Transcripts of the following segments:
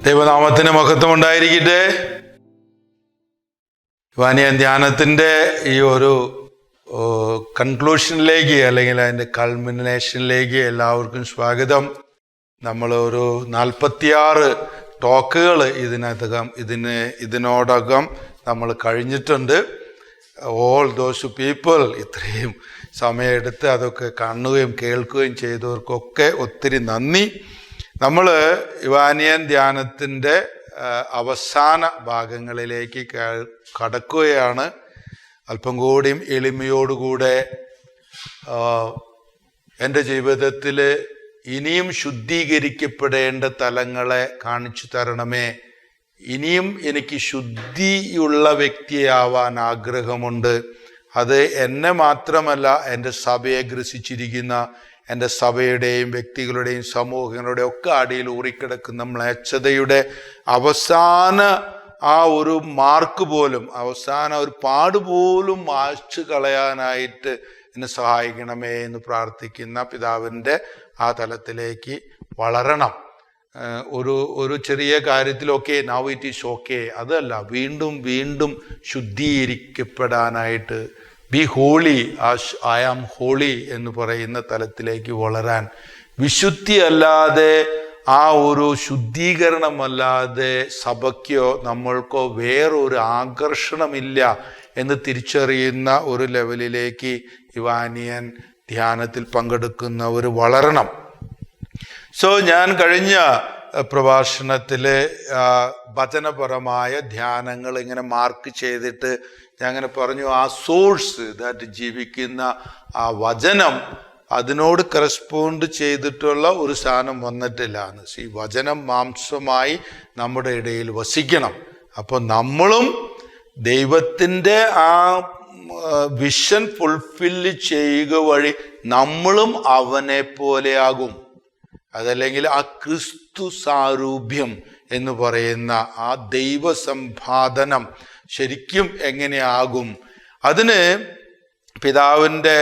ദൈവനാമത്തിന് മഹത്വം ഉണ്ടായിരിക്കട്ടെ. ഇവാനിയൻ ധ്യാനത്തിൻ്റെ ഈ ഒരു കൺക്ലൂഷനിലേക്ക് അല്ലെങ്കിൽ അതിൻ്റെ കൾമിനേഷനിലേക്ക് എല്ലാവർക്കും സ്വാഗതം. നമ്മൾ ഒരു 46 ടോക്കുകൾ ഇതിനോടകം നമ്മൾ കഴിഞ്ഞിട്ടുണ്ട്. ഓൾ ദോസ് പീപ്പിൾ ഇത്രയും സമയമെടുത്ത് അതൊക്കെ കാണുകയും കേൾക്കുകയും ചെയ്തവർക്കൊക്കെ ഒത്തിരി നന്ദി. നമ്മൾ ഇവാനിയൻ ധ്യാനത്തിൻ്റെ അവസാന ഭാഗങ്ങളിലേക്ക് കടക്കുകയാണ്. അല്പം കൂടിയും എളിമയോടുകൂടെ എൻ്റെ ജീവിതത്തിൽ ഇനിയും ശുദ്ധീകരിക്കപ്പെടേണ്ട തലങ്ങളെ കാണിച്ചു തരണമേ. ഇനിയും എനിക്ക് ശുദ്ധിയുള്ള വ്യക്തിയാവാൻ ആഗ്രഹമുണ്ട്. അത് എന്നെ മാത്രമല്ല, എൻ്റെ സഭയെ ഗ്രസിച്ചിരിക്കുന്ന എൻ്റെ സഭയുടെയും വ്യക്തികളുടെയും സമൂഹങ്ങളുടെയും ഒക്കെ അടിയിൽ ഊറിക്കിടക്കുന്ന മ്ലേച്ഛതയുടെ അവസാന ആ ഒരു മാർക്ക് പോലും, അവസാന ഒരു പാടുപോലും മായ്ച്ചു കളയാനായിട്ട് എന്നെ സഹായിക്കണമേ എന്ന് പ്രാർത്ഥിക്കുന്ന പിതാവിൻ്റെ ആ തലത്തിലേക്ക് വളരണം. ഒരു ചെറിയ കാര്യത്തിലൊക്കെ നൗ ഇറ്റ് ഈസ് ഓക്കെ, അതല്ല, വീണ്ടും വീണ്ടും ശുദ്ധീകരിക്കപ്പെടാനായിട്ട് be holy as I am holy എന്ന് പറയുന്ന തലത്തിലേക്ക് വളരാൻ, വിശുദ്ധി അല്ലാതെ, ആ ഒരു ശുദ്ധീകരണമല്ലാതെ സഭയ്ക്കോ നമ്മൾക്കോ വേറൊരു ആകർഷണമില്ല എന്ന് തിരിച്ചറിയുന്ന ഒരു ലെവലിലേക്ക് ഇവാനിയൻ ധ്യാനത്തിൽ പങ്കെടുക്കുന്നവർ വളരണം. ഞാൻ കഴിഞ്ഞ പ്രഭാഷണത്തിലെ വചനപരമായ ധ്യാനങ്ങൾ ഇങ്ങനെ മാർക്ക് ചെയ്തിട്ട് ഞാൻ അങ്ങനെ പറഞ്ഞു, ആ സോഴ്സ് ദാറ്റ് ജീവിക്കുന്ന ആ വചനം, അതിനോട് കറസ്പോണ്ട് ചെയ്തിട്ടുള്ള ഒരു സാധനം വന്നിട്ടില്ല. ഈ വചനം മാംസമായി നമ്മുടെ ഇടയിൽ വസിക്കണം. അപ്പോൾ നമ്മളും ദൈവത്തിൻ്റെ ആ വിഷൻ ഫുൾഫില്ല് ചെയ്യുക വഴി നമ്മളും അവനെ പോലെയാകും. അതല്ലെങ്കിൽ ആ ക്രിസ്തു സാരൂപ്യം എന്ന് പറയുന്ന ആ ദൈവസമ്പാദനം ശരിക്കും എങ്ങനെയാകും? അതിന് പിതാവിൻ്റെ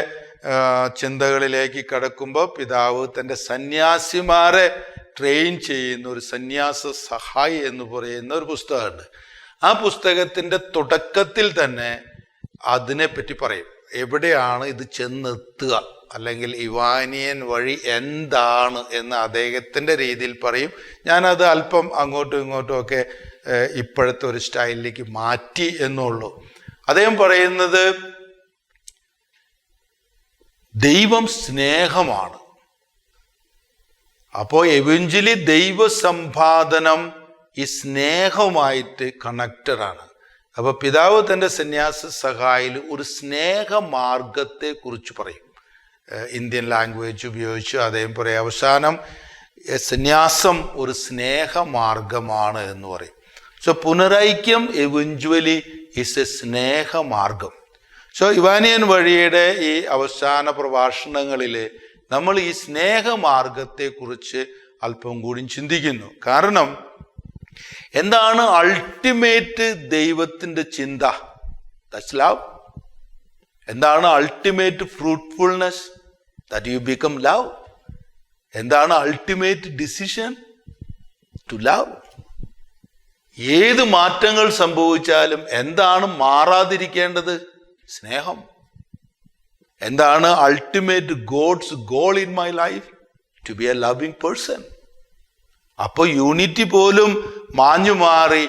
ചിന്തകളിലേക്ക് കടക്കുമ്പോൾ പിതാവ് തൻ്റെ സന്യാസിമാരെ ട്രെയിൻ ചെയ്യുന്ന ഒരു സന്യാസ സഹായി എന്ന് പറയുന്ന ഒരു പുസ്തകമുണ്ട്. ആ പുസ്തകത്തിൻ്റെ തുടക്കത്തിൽ തന്നെ അതിനെപ്പറ്റി പറയും. എവിടെയാണ് ഇത് ചെന്നെത്തുക, അല്ലെങ്കിൽ ഇവാനിയൻ വഴി എന്താണ് എന്ന് അദ്ദേഹത്തിൻ്റെ രീതിയിൽ പറയും. ഞാനത് അല്പം അങ്ങോട്ടും ഇങ്ങോട്ടും ഒക്കെ ഇപ്പോഴത്തെ ഒരു സ്റ്റൈലിലേക്ക് മാറ്റി എന്നുള്ളൂ. അദ്ദേഹം പറയുന്നത് ദൈവം സ്നേഹമാണ്. അപ്പോൾ എവഞ്ചലി ദൈവസമ്പാദനം ഈ സ്നേഹമായിട്ട് കണക്റ്റഡാണ്. അപ്പോൾ പിതാവ് തൻ്റെ സന്യാസ സഹായിൽ ഒരു സ്നേഹമാർഗത്തെ കുറിച്ച് പറയും. ഇന്ത്യൻ ലാംഗ്വേജ് ഉപയോഗിച്ച് അദ്ദേഹം പറയും, അവസാനം സന്യാസം ഒരു സ്നേഹമാർഗമാണ് എന്ന് പറയും. പുനരൈക്യം എവഞ്ച്വലി ഇസ് എ സ്നേഹമാർഗം. ഇവാനിയൻ വഴിയുടെ ഈ അവസാന പ്രഭാഷണങ്ങളിൽ നമ്മൾ ഈ സ്നേഹമാർഗത്തെക്കുറിച്ച് അല്പം കൂടി ചിന്തിക്കുന്നു. കാരണം എന്താണ് അൾട്ടിമേറ്റ് ദൈവത്തിൻ്റെ ചിന്ത? That's love. എന്താണ് ultimate fruitfulness? That you become love. എന്താണ് അൾട്ടിമേറ്റ് ഡിസിഷൻ? To love. ഏത് മാറ്റങ്ങൾ സംഭവിച്ചാലും എന്താണ് മാറാതിരിക്കേണ്ടത്? സ്നേഹം. എന്താണ് ultimate God's goal in my life? To be a loving person. അപ്പോൾ യൂണിറ്റി പോലും മാഞ്ഞു മാറി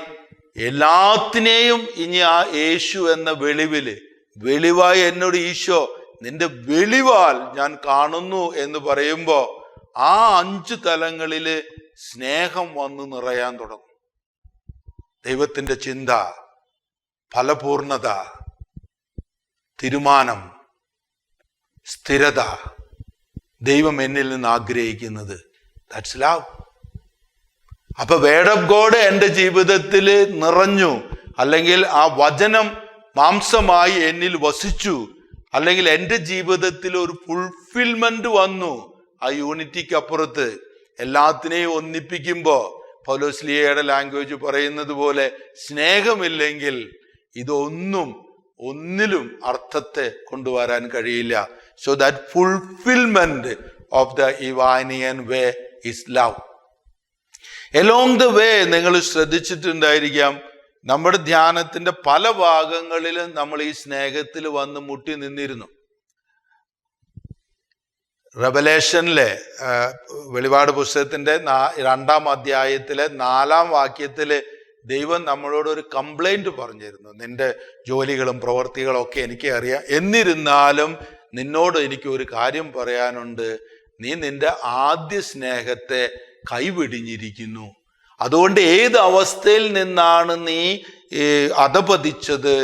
എല്ലാത്തിനെയും ഇനി ആ യേശു എന്ന വെളിവായി എന്നോട് ഈശോ നിന്റെ വെളിവാൽ ഞാൻ കാണുന്നു എന്ന് പറയുമ്പോൾ ആ 5 തലങ്ങളിൽ സ്നേഹം വന്ന് നിറയാൻ തുടങ്ങും. ദൈവത്തിൻ്റെ ചിന്ത, ഫലപൂർണത, തീരുമാനം, സ്ഥിരത, ദൈവം എന്നിൽ നിന്ന് ആഗ്രഹിക്കുന്നത്, ദാറ്റ്സ് ലവ്. അപ്പൊ വേർഡ് ഓഫ് ഗോഡ് എൻ്റെ ജീവിതത്തിൽ നിറഞ്ഞു, അല്ലെങ്കിൽ ആ വചനം മാംസമായി എന്നിൽ വസിച്ചു, അല്ലെങ്കിൽ എൻ്റെ ജീവിതത്തിൽ ഒരു ഫുൾഫിൽമെന്റ് വന്നു. ആ യൂണിറ്റിക്ക് അപ്പുറത്ത് എല്ലാത്തിനെയും ഒന്നിപ്പിക്കുമ്പോൾ പൗലോസ്ലിയയുടെ ലാംഗ്വേജ് പറയുന്നത് പോലെ സ്നേഹമില്ലെങ്കിൽ ഒന്നിലും അർത്ഥത്തെ കൊണ്ടുവരാൻ കഴിയില്ല. So that fulfilment of the Ivanian way is love. Along the way നിങ്ങൾ ശ്രദ്ധിച്ചിട്ടുണ്ടായിരിക്കാം, നമ്മുടെ ധ്യാനത്തിന്റെ പല ഭാഗങ്ങളിലും നമ്മൾ ഈ സ്നേഹത്തിൽ വന്ന് മുട്ടി നിന്നിരുന്നു. റെവലേഷനിലെ വെളിപാട് പുസ്തകത്തിന്റെ 2-ാം അധ്യായത്തിലെ 4-ാം വാക്യത്തില് ദൈവം നമ്മളോട് ഒരു കംപ്ലൈന്റ് പറഞ്ഞിരുന്നു. നിന്റെ ജോലികളും പ്രവൃത്തികളും ഒക്കെ എനിക്ക് അറിയാം, എന്നിരുന്നാലും നിന്നോട് എനിക്ക് ഒരു കാര്യം പറയാനുണ്ട്. നീ നിന്റെ ആദ്യ സ്നേഹത്തെ കൈവെടിഞ്ഞിരിക്കുന്നു. അതുകൊണ്ട് ഏത് അവസ്ഥയിൽ നിന്നാണ് നീ അധപതിച്ചത്,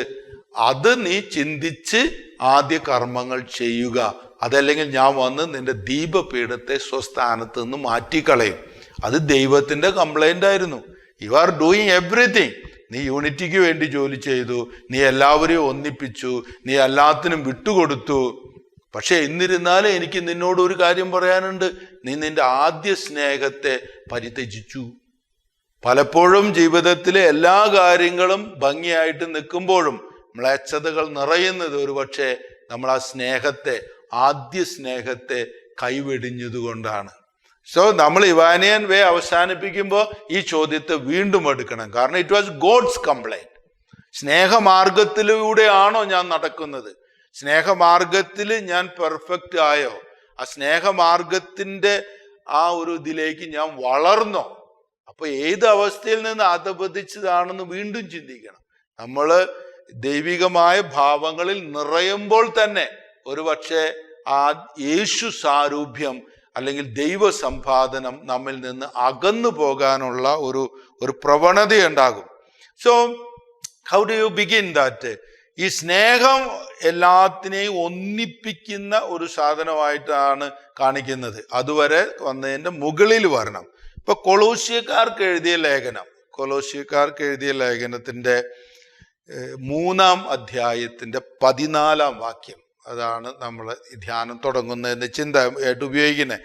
അത് നീ ചിന്തിച്ച് ആദ്യ കർമ്മങ്ങൾ ചെയ്യുക. അതല്ലെങ്കിൽ ഞാൻ വന്ന് നിന്റെ ദീപപീഠത്തെ സ്വസ്ഥാനത്ത് നിന്ന് മാറ്റിക്കളയും. അത് ദൈവത്തിന്റെ കംപ്ലൈന്റ് ആയിരുന്നു. You are doing everything. നീ യൂണിറ്റിക്ക് വേണ്ടി ജോലി ചെയ്തു, നീ എല്ലാവരെയും ഒന്നിപ്പിച്ചു, നീ എല്ലാത്തിനും വിട്ടുകൊടുത്തു. പക്ഷെ എന്നിരുന്നാലും എനിക്ക് നിന്നോട് ഒരു കാര്യം പറയാനുണ്ട്, നീ നിന്റെ ആദ്യ സ്നേഹത്തെ പരിത്യജിച്ചു. പലപ്പോഴും ജീവിതത്തിലെ എല്ലാ കാര്യങ്ങളും ഭംഗിയായിട്ട് നിൽക്കുമ്പോഴും മ്ലേച്ഛതകൾ നിറയുന്നത് ഒരുപക്ഷെ നമ്മൾ ആ സ്നേഹത്തെ, ആദ്യ സ്നേഹത്തെ കൈവെടിഞ്ഞതുകൊണ്ടാണ്. സോ നമ്മൾ ഇവാനിയൻ വേ അവസാനിപ്പിക്കുമ്പോൾ ഈ ചോദ്യത്തെ വീണ്ടും എടുക്കണം. കാരണം ഇറ്റ് വാസ് ഗോഡ്സ് കംപ്ലൈന്റ്. സ്നേഹമാർഗത്തിലൂടെയാണോ ഞാൻ നടക്കുന്നത്? സ്നേഹമാർഗത്തിൽ ഞാൻ പെർഫെക്റ്റ് ആയോ? ആ സ്നേഹമാർഗത്തിന്റെ ആ ഒരു ഇതിലേക്ക് ഞാൻ വളർന്നോ? അപ്പൊ ഏത് അവസ്ഥയിൽ നിന്ന് അധപതിച്ചതാണെന്ന് വീണ്ടും ചിന്തിക്കണം. നമ്മൾ ദൈവികമായ ഭാവങ്ങളിൽ നിറയുമ്പോൾ തന്നെ ഒരുപക്ഷെ ആ യേശു സാരൂപ്യം അല്ലെങ്കിൽ ദൈവ സമ്പാദനം നമ്മിൽ നിന്ന് അകന്നു പോകാനുള്ള ഒരു പ്രവണതയുണ്ടാകും. So how do you begin that? ഈ സ്നേഹം എല്ലാത്തിനെയും ഒന്നിപ്പിക്കുന്ന ഒരു സാധനമായിട്ടാണ് കാണിക്കുന്നത്. അതുവരെ വന്നതിൻ്റെ മുകളിൽ വരണം. ഇപ്പൊ കൊളോസ്യക്കാർക്ക് എഴുതിയ ലേഖനത്തിന്റെ 3-ാം അധ്യായത്തിന്റെ 14-ാം വാക്യം, അതാണ് നമ്മൾ ഈ ധ്യാനം തുടങ്ങുന്നതിന്റെ ചിന്തയായിട്ട് ഉപയോഗിക്കുന്നത്.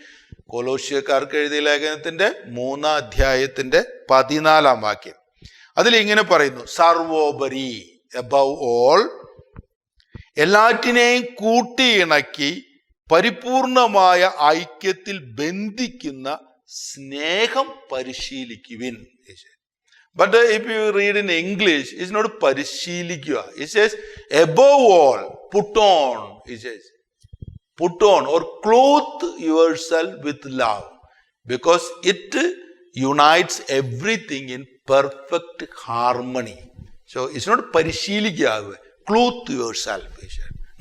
കൊലോസ്യക്കാർക്ക് എഴുതിയ ലേഖനത്തിന്റെ 3-ാം അധ്യായത്തിന്റെ 14-ാം വാക്യം. അതിലിങ്ങനെ പറയുന്നു, സർവോപരി, above all, എല്ലാറ്റിനെയും കൂട്ടിയിണക്കി പരിപൂർണമായ ഐക്യത്തിൽ ബന്ധിക്കുന്ന സ്നേഹം പരിശീലിക്കുവിൻ. But if you read in English, it's not പരിശീലിക്കുക. It says above all, put on. It says put on or clothe yourself with love, because it unites everything in perfect harmony. So it's not പരിശീലിക്കുക, clothe yourself.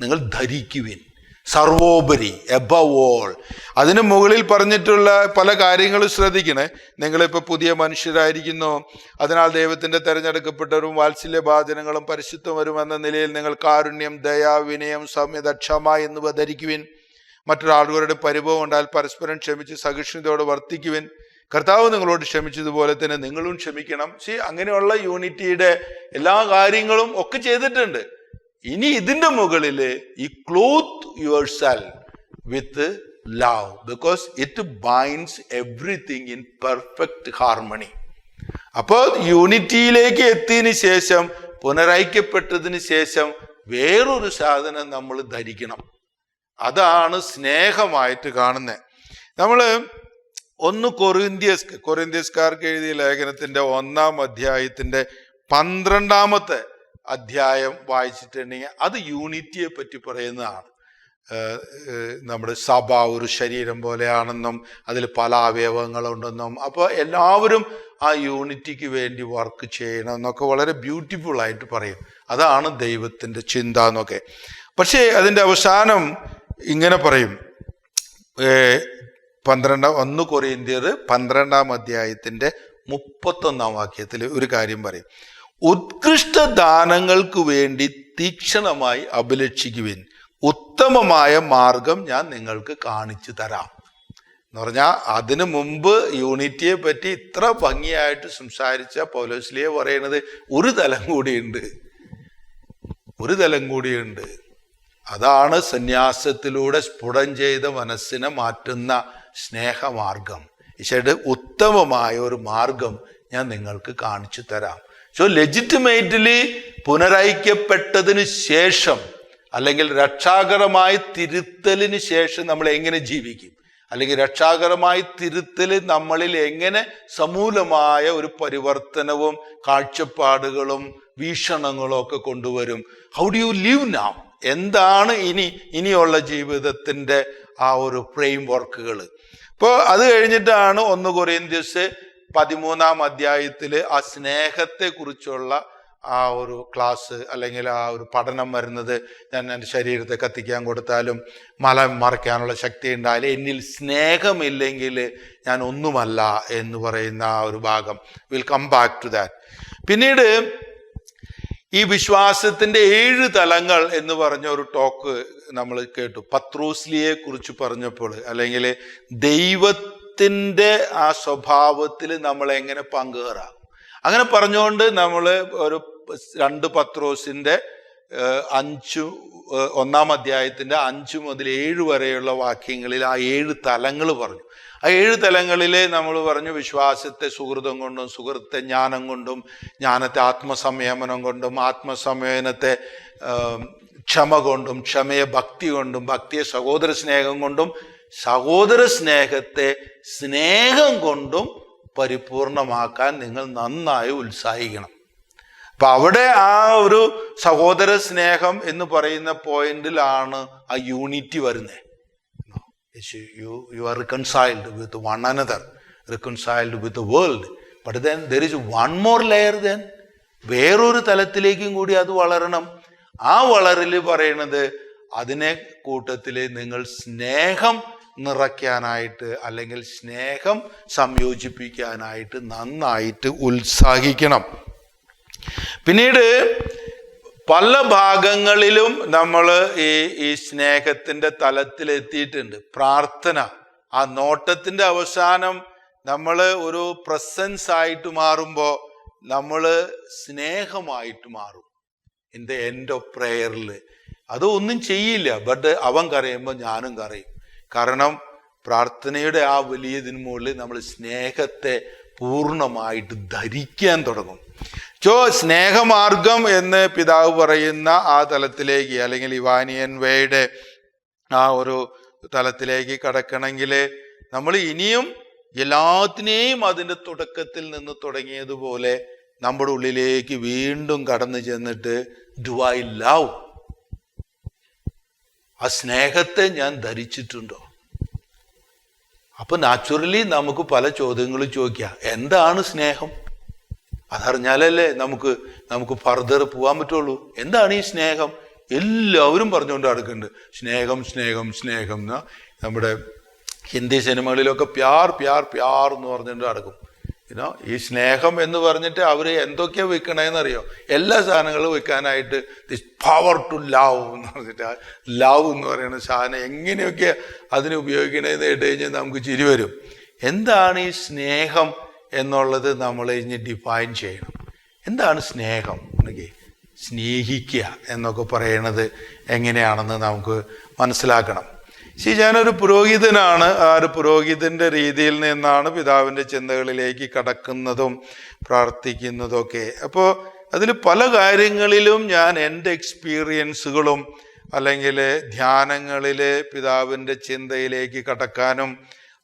നിങ്ങൾ ധരിക്കുവിൻ. സർവോപരി, above all. അതിന് മുകളിൽ പറഞ്ഞിട്ടുള്ള പല കാര്യങ്ങളും ശ്രദ്ധിക്കണേ. നിങ്ങളിപ്പോൾ പുതിയ മനുഷ്യരായിരിക്കുന്നു, അതിനാൽ ദൈവത്തിന്റെ തെരഞ്ഞെടുക്കപ്പെട്ടവരും വാത്സല്യഭാചനങ്ങളും പരിശുദ്ധവരും എന്ന നിലയിൽ നിങ്ങൾ കാരുണ്യം, ദയ, വിനയം, സൗമ്യത, ക്ഷമ എന്നിവ ധരിക്കുവിൻ. മറ്റൊരാളുകളുടെ പരിഭവം ഉണ്ടായാൽ പരസ്പരം ക്ഷമിച്ച് സഹിഷ്ണുതയോടെ വർത്തിക്കുവിൻ. കർത്താവ് നിങ്ങളോട് ക്ഷമിച്ചതുപോലെ തന്നെ നിങ്ങളും ക്ഷമിക്കണം. അങ്ങനെയുള്ള യൂണിറ്റിയുടെ എല്ലാ കാര്യങ്ങളും ഒക്കെ ചെയ്തിട്ടുണ്ട്. ഇനി ഇതിന്റെ മുകളില് ഈ cloth your self with love, because it binds everything in perfect harmony. അപ്പോൾ യൂണിറ്റിയിലേക്ക് എത്തിയതിനു ശേഷം, പുനരൈക്യപ്പെട്ടതിന് ശേഷം വേറൊരു സാധനം നമ്മൾ ധരിക്കണം. അതാണ് സ്നേഹമായിട്ട് കാണുന്നത്. നമ്മൾ 1 കൊറിന്ത്യസ്കാർക്ക് എഴുതിയ ലേഖനത്തിന്റെ 1-ാം അധ്യായത്തിന്റെ 12-ാമത്തെ അധ്യായം വായിച്ചിട്ടുണ്ടെങ്കിൽ അത് യൂണിറ്റിയെ പറ്റി പറയുന്നതാണ്. നമ്മുടെ സഭ ഒരു ശരീരം പോലെയാണെന്നും അതിൽ പല അവയവങ്ങളുണ്ടെന്നും, അപ്പോൾ എല്ലാവരും ആ യൂണിറ്റിക്ക് വേണ്ടി വർക്ക് ചെയ്യണം എന്നൊക്കെ വളരെ ബ്യൂട്ടിഫുൾ ആയിട്ട് പറയും. അതാണ് ദൈവത്തിൻ്റെ ചിന്ത എന്നൊക്കെ. പക്ഷേ അതിൻ്റെ അവസാനം ഇങ്ങനെ പറയും, 1 കൊരിന്ത്യർ 12-ാം അധ്യായത്തിന്റെ 31-ാം വാക്യത്തിൽ ഒരു കാര്യം പറയും, ഉത്കൃഷ്ട ദാനങ്ങൾക്ക് വേണ്ടി തീക്ഷണമായി അഭിലഷിക്കുവിൻ, ഉത്തമമായ മാർഗം ഞാൻ നിങ്ങൾക്ക് കാണിച്ചു തരാം എന്ന് പറഞ്ഞാൽ, അതിനു മുമ്പ് യൂണിറ്റിയെ പറ്റി ഇത്ര ഭംഗിയായിട്ട് സംസാരിച്ച പൗലോസ്ലിയ പറയുന്നത് ഒരു തലം കൂടിയുണ്ട്. അതാണ് സന്യാസത്തിലൂടെ സ്ഫുടം ചെയ്ത മനസ്സിനെ മാറ്റുന്ന സ്നേഹമാർഗം. ഈശോയുടെ ഉത്തമമായ ഒരു മാർഗം ഞാൻ നിങ്ങൾക്ക് കാണിച്ചു തരാം. സോ ലെജിറ്റിമേറ്റ്ലി പുനരൈക്യപ്പെട്ടതിന് ശേഷം അല്ലെങ്കിൽ രക്ഷാകരമായ തിരുത്തലിന് ശേഷം നമ്മൾ എങ്ങനെ ജീവിക്കും, അല്ലെങ്കിൽ രക്ഷാകരമായ തിരുത്തൽ നമ്മളിൽ എങ്ങനെ സമൂലമായ ഒരു പരിവർത്തനവും കാഴ്ചപ്പാടുകളും വീക്ഷണങ്ങളും ഒക്കെ കൊണ്ടുവരും? How do you live now? എന്താണ് ഇനിയുള്ള ജീവിതത്തിൻ്റെ ആ ഒരു ഫ്രെയിം വർക്കുകൾ? ഇപ്പോൾ അത് കഴിഞ്ഞിട്ടാണ് 1 കൊരിന്ത്യസ് 13-ാം അധ്യായത്തിൽ ആ സ്നേഹത്തെക്കുറിച്ചുള്ള ആ ഒരു ക്ലാസ് അല്ലെങ്കിൽ ആ ഒരു പഠനം വരുന്നത്. ഞാൻ എൻ്റെ ശരീരത്തെ കത്തിക്കാൻ കൊടുത്താലും മല മറയ്ക്കാനുള്ള ശക്തി ഉണ്ടായാലും എന്നിൽ സ്നേഹമില്ലെങ്കിൽ ഞാൻ ഒന്നുമല്ല എന്ന് പറയുന്ന ആ ഒരു ഭാഗം. Will come back to that. പിന്നീട് ഈ വിശ്വാസത്തിൻ്റെ 7 തലങ്ങൾ എന്ന് പറഞ്ഞ ഒരു ടോക്ക് നമ്മൾ കേട്ടു. പത്രോസ്ലിയെ കുറിച്ച് പറഞ്ഞപ്പോൾ, അല്ലെങ്കിൽ ദൈവത്തിൻ്റെ ആ സ്വഭാവത്തിൽ നമ്മൾ എങ്ങനെ പങ്കുകേറാം, അങ്ങനെ പറഞ്ഞുകൊണ്ട് നമ്മൾ ഒരു 2 പത്രോസിൻ്റെ 1-ാം അധ്യായത്തിൻ്റെ 5 മുതൽ 7 വരെയുള്ള വാക്യങ്ങളിൽ ആ 7 തലങ്ങൾ പറഞ്ഞു. ആ 7 തലങ്ങളിൽ നമ്മൾ പറഞ്ഞു വിശ്വാസത്തെ സുഹൃതം കൊണ്ടും, സുഹൃത്തെ ജ്ഞാനം കൊണ്ടും, ജ്ഞാനത്തെ ആത്മസംയമനം കൊണ്ടും, ആത്മസംയമനത്തെ ക്ഷമ കൊണ്ടും, ക്ഷമയെ ഭക്തി കൊണ്ടും, ഭക്തിയെ സഹോദര സ്നേഹം കൊണ്ടും, സഹോദര സ്നേഹത്തെ സ്നേഹം കൊണ്ടും പരിപൂർണമാക്കാൻ നിങ്ങൾ നന്നായി ഉത്സാഹിക്കണം. അപ്പം അവിടെ ആ ഒരു സഹോദര സ്നേഹം എന്ന് പറയുന്ന പോയിന്റിലാണ് ആ യൂണിറ്റി വരുന്നത്. You are reconciled with one another, reconciled with the world. But then there is one more layer then. വേറൊരു തലത്തിലേക്കും കൂടി അത് വളരണം. ആ വളരൽ പറയുന്നത് അതിനെ കൂട്ടത്തിൽ നിങ്ങൾ സ്നേഹം നിറയ്ക്കാനായിട്ട് അല്ലെങ്കിൽ സ്നേഹം സംയോജിപ്പിക്കാനായിട്ട് നന്നായിട്ട് ഉത്സാഹിക്കണം. പിന്നീട് പല ഭാഗങ്ങളിലും നമ്മൾ ഈ സ്നേഹത്തിൻ്റെ തലത്തിലെത്തിയിട്ടുണ്ട്. പ്രാർത്ഥന, ആ നോട്ടത്തിൻ്റെ അവസാനം നമ്മൾ ഒരു പ്രസൻസ് ആയിട്ട് മാറുമ്പോൾ നമ്മൾ സ്നേഹമായിട്ട് മാറും. ഇൻ ദ എൻഡ് ഓഫ് പ്രെയറിൽ അതൊന്നും ചെയ്യില്ല, ബട്ട് അവൻ കരയുമ്പോൾ ഞാനും കരയും. കാരണം പ്രാർത്ഥനയുടെ ആ വലിയതിന് മുകളിൽ നമ്മൾ സ്നേഹത്തെ പൂർണ്ണമായിട്ട് ധരിക്കാൻ തുടങ്ങും. സ്നേഹമാർഗം എന്ന് പിതാവ് പറയുന്ന ആ തലത്തിലേക്ക്, അല്ലെങ്കിൽ ഇവാനിയൻ വേയുടെ ആ ഒരു തലത്തിലേക്ക് കടക്കണമെങ്കിൽ നമ്മൾ ഇനിയും എല്ലാത്തിനെയും അതിൻ്റെ തുടക്കത്തിൽ നിന്ന് തുടങ്ങിയതുപോലെ നമ്മുടെ ഉള്ളിലേക്ക് വീണ്ടും കടന്നു ചെന്നിട്ട് ഡു ഐ ലവ്, ആ സ്നേഹത്തെ ഞാൻ ധരിച്ചിട്ടുണ്ടോ? അപ്പൊ നാച്ചുറലി നമുക്ക് പല ചോദ്യങ്ങളും ചോദിക്കാം. എന്താണ് സ്നേഹം? അതറിഞ്ഞാലല്ലേ നമുക്ക് ഫർദർ പോകാൻ പറ്റുള്ളൂ. എന്താണ് ഈ സ്നേഹം? എല്ലാവരും പറഞ്ഞുകൊണ്ട് നടക്കുന്നുണ്ട് സ്നേഹം സ്നേഹം സ്നേഹം എന്ന്. നമ്മുടെ ഹിന്ദി സിനിമകളിലൊക്കെ പ്യാർ പ്യാർ പ്യാർ എന്ന് പറഞ്ഞുകൊണ്ട് നടക്കും. ഈ സ്നേഹം എന്ന് പറഞ്ഞിട്ട് അവർ എന്തൊക്കെയാ വെക്കണേന്നറിയോ? എല്ലാ സാധനങ്ങളും വെക്കാനായിട്ട് ദിസ് പവർ ടു ലവ് എന്ന് പറഞ്ഞിട്ട്, ലവ് എന്ന് പറയുന്ന സാധനം എങ്ങനെയൊക്കെ അതിന് ഉപയോഗിക്കണേന്ന് കേട്ട് കഴിഞ്ഞാൽ നമുക്ക് ചിരി വരും. എന്താണ് ഈ സ്നേഹം എന്നുള്ളത് നമ്മൾ ഇനി ഡിഫൈൻ ചെയ്യണം. എന്താണ് സ്നേഹം? സ്നേഹിക്കുക എന്നൊക്കെ പറയണത് എങ്ങനെയാണെന്ന് നമുക്ക് മനസ്സിലാക്കണം. ഞാനൊരു പുരോഹിതനാണ്. ആ ഒരു പുരോഹിതൻ്റെ രീതിയിൽ നിന്നാണ് പിതാവിൻ്റെ ചിന്തകളിലേക്ക് കടക്കുന്നതും പ്രാർത്ഥിക്കുന്നതൊക്കെ. അപ്പോൾ അതിൽ പല കാര്യങ്ങളിലും ഞാൻ എൻ്റെ എക്സ്പീരിയൻസുകളും അല്ലെങ്കിൽ ധ്യാനങ്ങളിൽ പിതാവിൻ്റെ ചിന്തയിലേക്ക് കടക്കാനും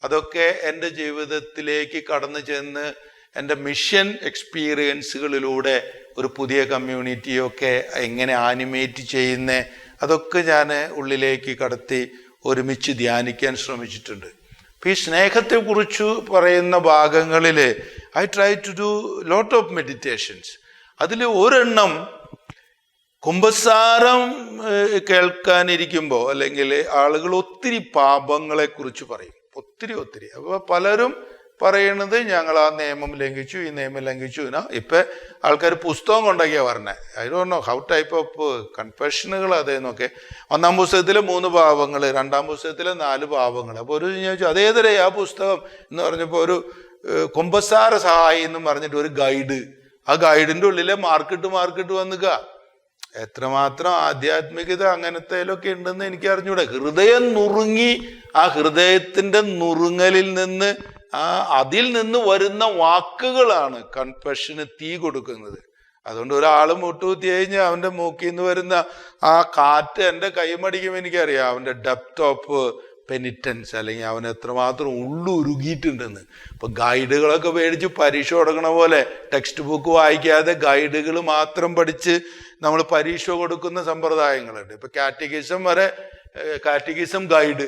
അതൊക്കെ എൻ്റെ ജീവിതത്തിലേക്ക് കടന്നു ചെന്ന് എൻ്റെ മിഷൻ എക്സ്പീരിയൻസുകളിലൂടെ ഒരു പുതിയ കമ്മ്യൂണിറ്റിയൊക്കെ എങ്ങനെ ആനിമേറ്റ് ചെയ്യുന്നേ അതൊക്കെ ഞാൻ ഉള്ളിലേക്ക് കടത്തി ഒരുമിച്ച് ധ്യാനിക്കാൻ ശ്രമിച്ചിട്ടുണ്ട്. അപ്പം ഈ സ്നേഹത്തെക്കുറിച്ച് പറയുന്ന ഭാഗങ്ങളിൽ I try to do lot of meditations. അതിൽ ഒരെണ്ണം കുമ്പസാരം കേൾക്കാനിരിക്കുമ്പോൾ അല്ലെങ്കിൽ ആളുകൾ ഒത്തിരി പാപങ്ങളെക്കുറിച്ച് പറയും, ഒത്തിരി. അപ്പോൾ പലരും പറയണത് ഞങ്ങൾ ആ നിയമം ലംഘിച്ചു, ഈ നിയമം ലംഘിച്ചു. ഇപ്പം ആൾക്കാർ പുസ്തകം കൊണ്ടൊക്കെയാണ് പറഞ്ഞത്. I don't know how type of കൺഫെഷനുകൾ അതേന്നൊക്കെ. 1-ാം പുസ്തകത്തിലെ 3 പാപങ്ങൾ, 2-ാം പുസ്തകത്തിലെ 4 പാപങ്ങൾ. അപ്പോൾ ഒരു ഞാൻ ചോദിച്ചു അതേതരേ ആ പുസ്തകം എന്ന് പറഞ്ഞപ്പോൾ ഒരു കുമ്പസാര സഹായി എന്നും പറഞ്ഞിട്ട് ഒരു ഗൈഡ്, ആ ഗൈഡിൻ്റെ ഉള്ളിലെ മാർക്കിട്ട് വന്നുക. എത്രമാത്രം ആധ്യാത്മികത അങ്ങനത്തേലൊക്കെ ഉണ്ടെന്ന് എനിക്ക് അറിഞ്ഞൂടെ. ഹൃദയം നുറുങ്ങി ആ ഹൃദയത്തിൻ്റെ നുറുങ്ങലിൽ നിന്ന് അതിൽ നിന്ന് വരുന്ന വാക്കുകളാണ് കൺഫെഷന് തീ കൊടുക്കുന്നത്. അതുകൊണ്ട് ഒരാൾ മുട്ടുകുത്തി കഴിഞ്ഞാൽ അവൻ്റെ മൂക്കിൽ നിന്ന് വരുന്ന ആ കാറ്റ് എൻ്റെ കൈമടിക്കും എനിക്കറിയാം. അവൻ്റെ ഡെപ്ത് ഓഫ് പെനിറ്റൻസ്, അല്ലെങ്കിൽ അവൻ എത്രമാത്രം ഉള്ളുരുകിയിട്ടുണ്ടെന്ന്. ഇപ്പൊ ഗൈഡുകളൊക്കെ മേടിച്ച് പരീക്ഷ കൊടുക്കണ പോലെ ടെക്സ്റ്റ് ബുക്ക് വായിക്കാതെ ഗൈഡുകൾ മാത്രം പഠിച്ച് നമ്മൾ പരീക്ഷ കൊടുക്കുന്ന സമ്പ്രദായങ്ങളുണ്ട്. ഇപ്പൊ കാറ്റഗിസം വരെ, കാറ്റഗിസം ഗൈഡ്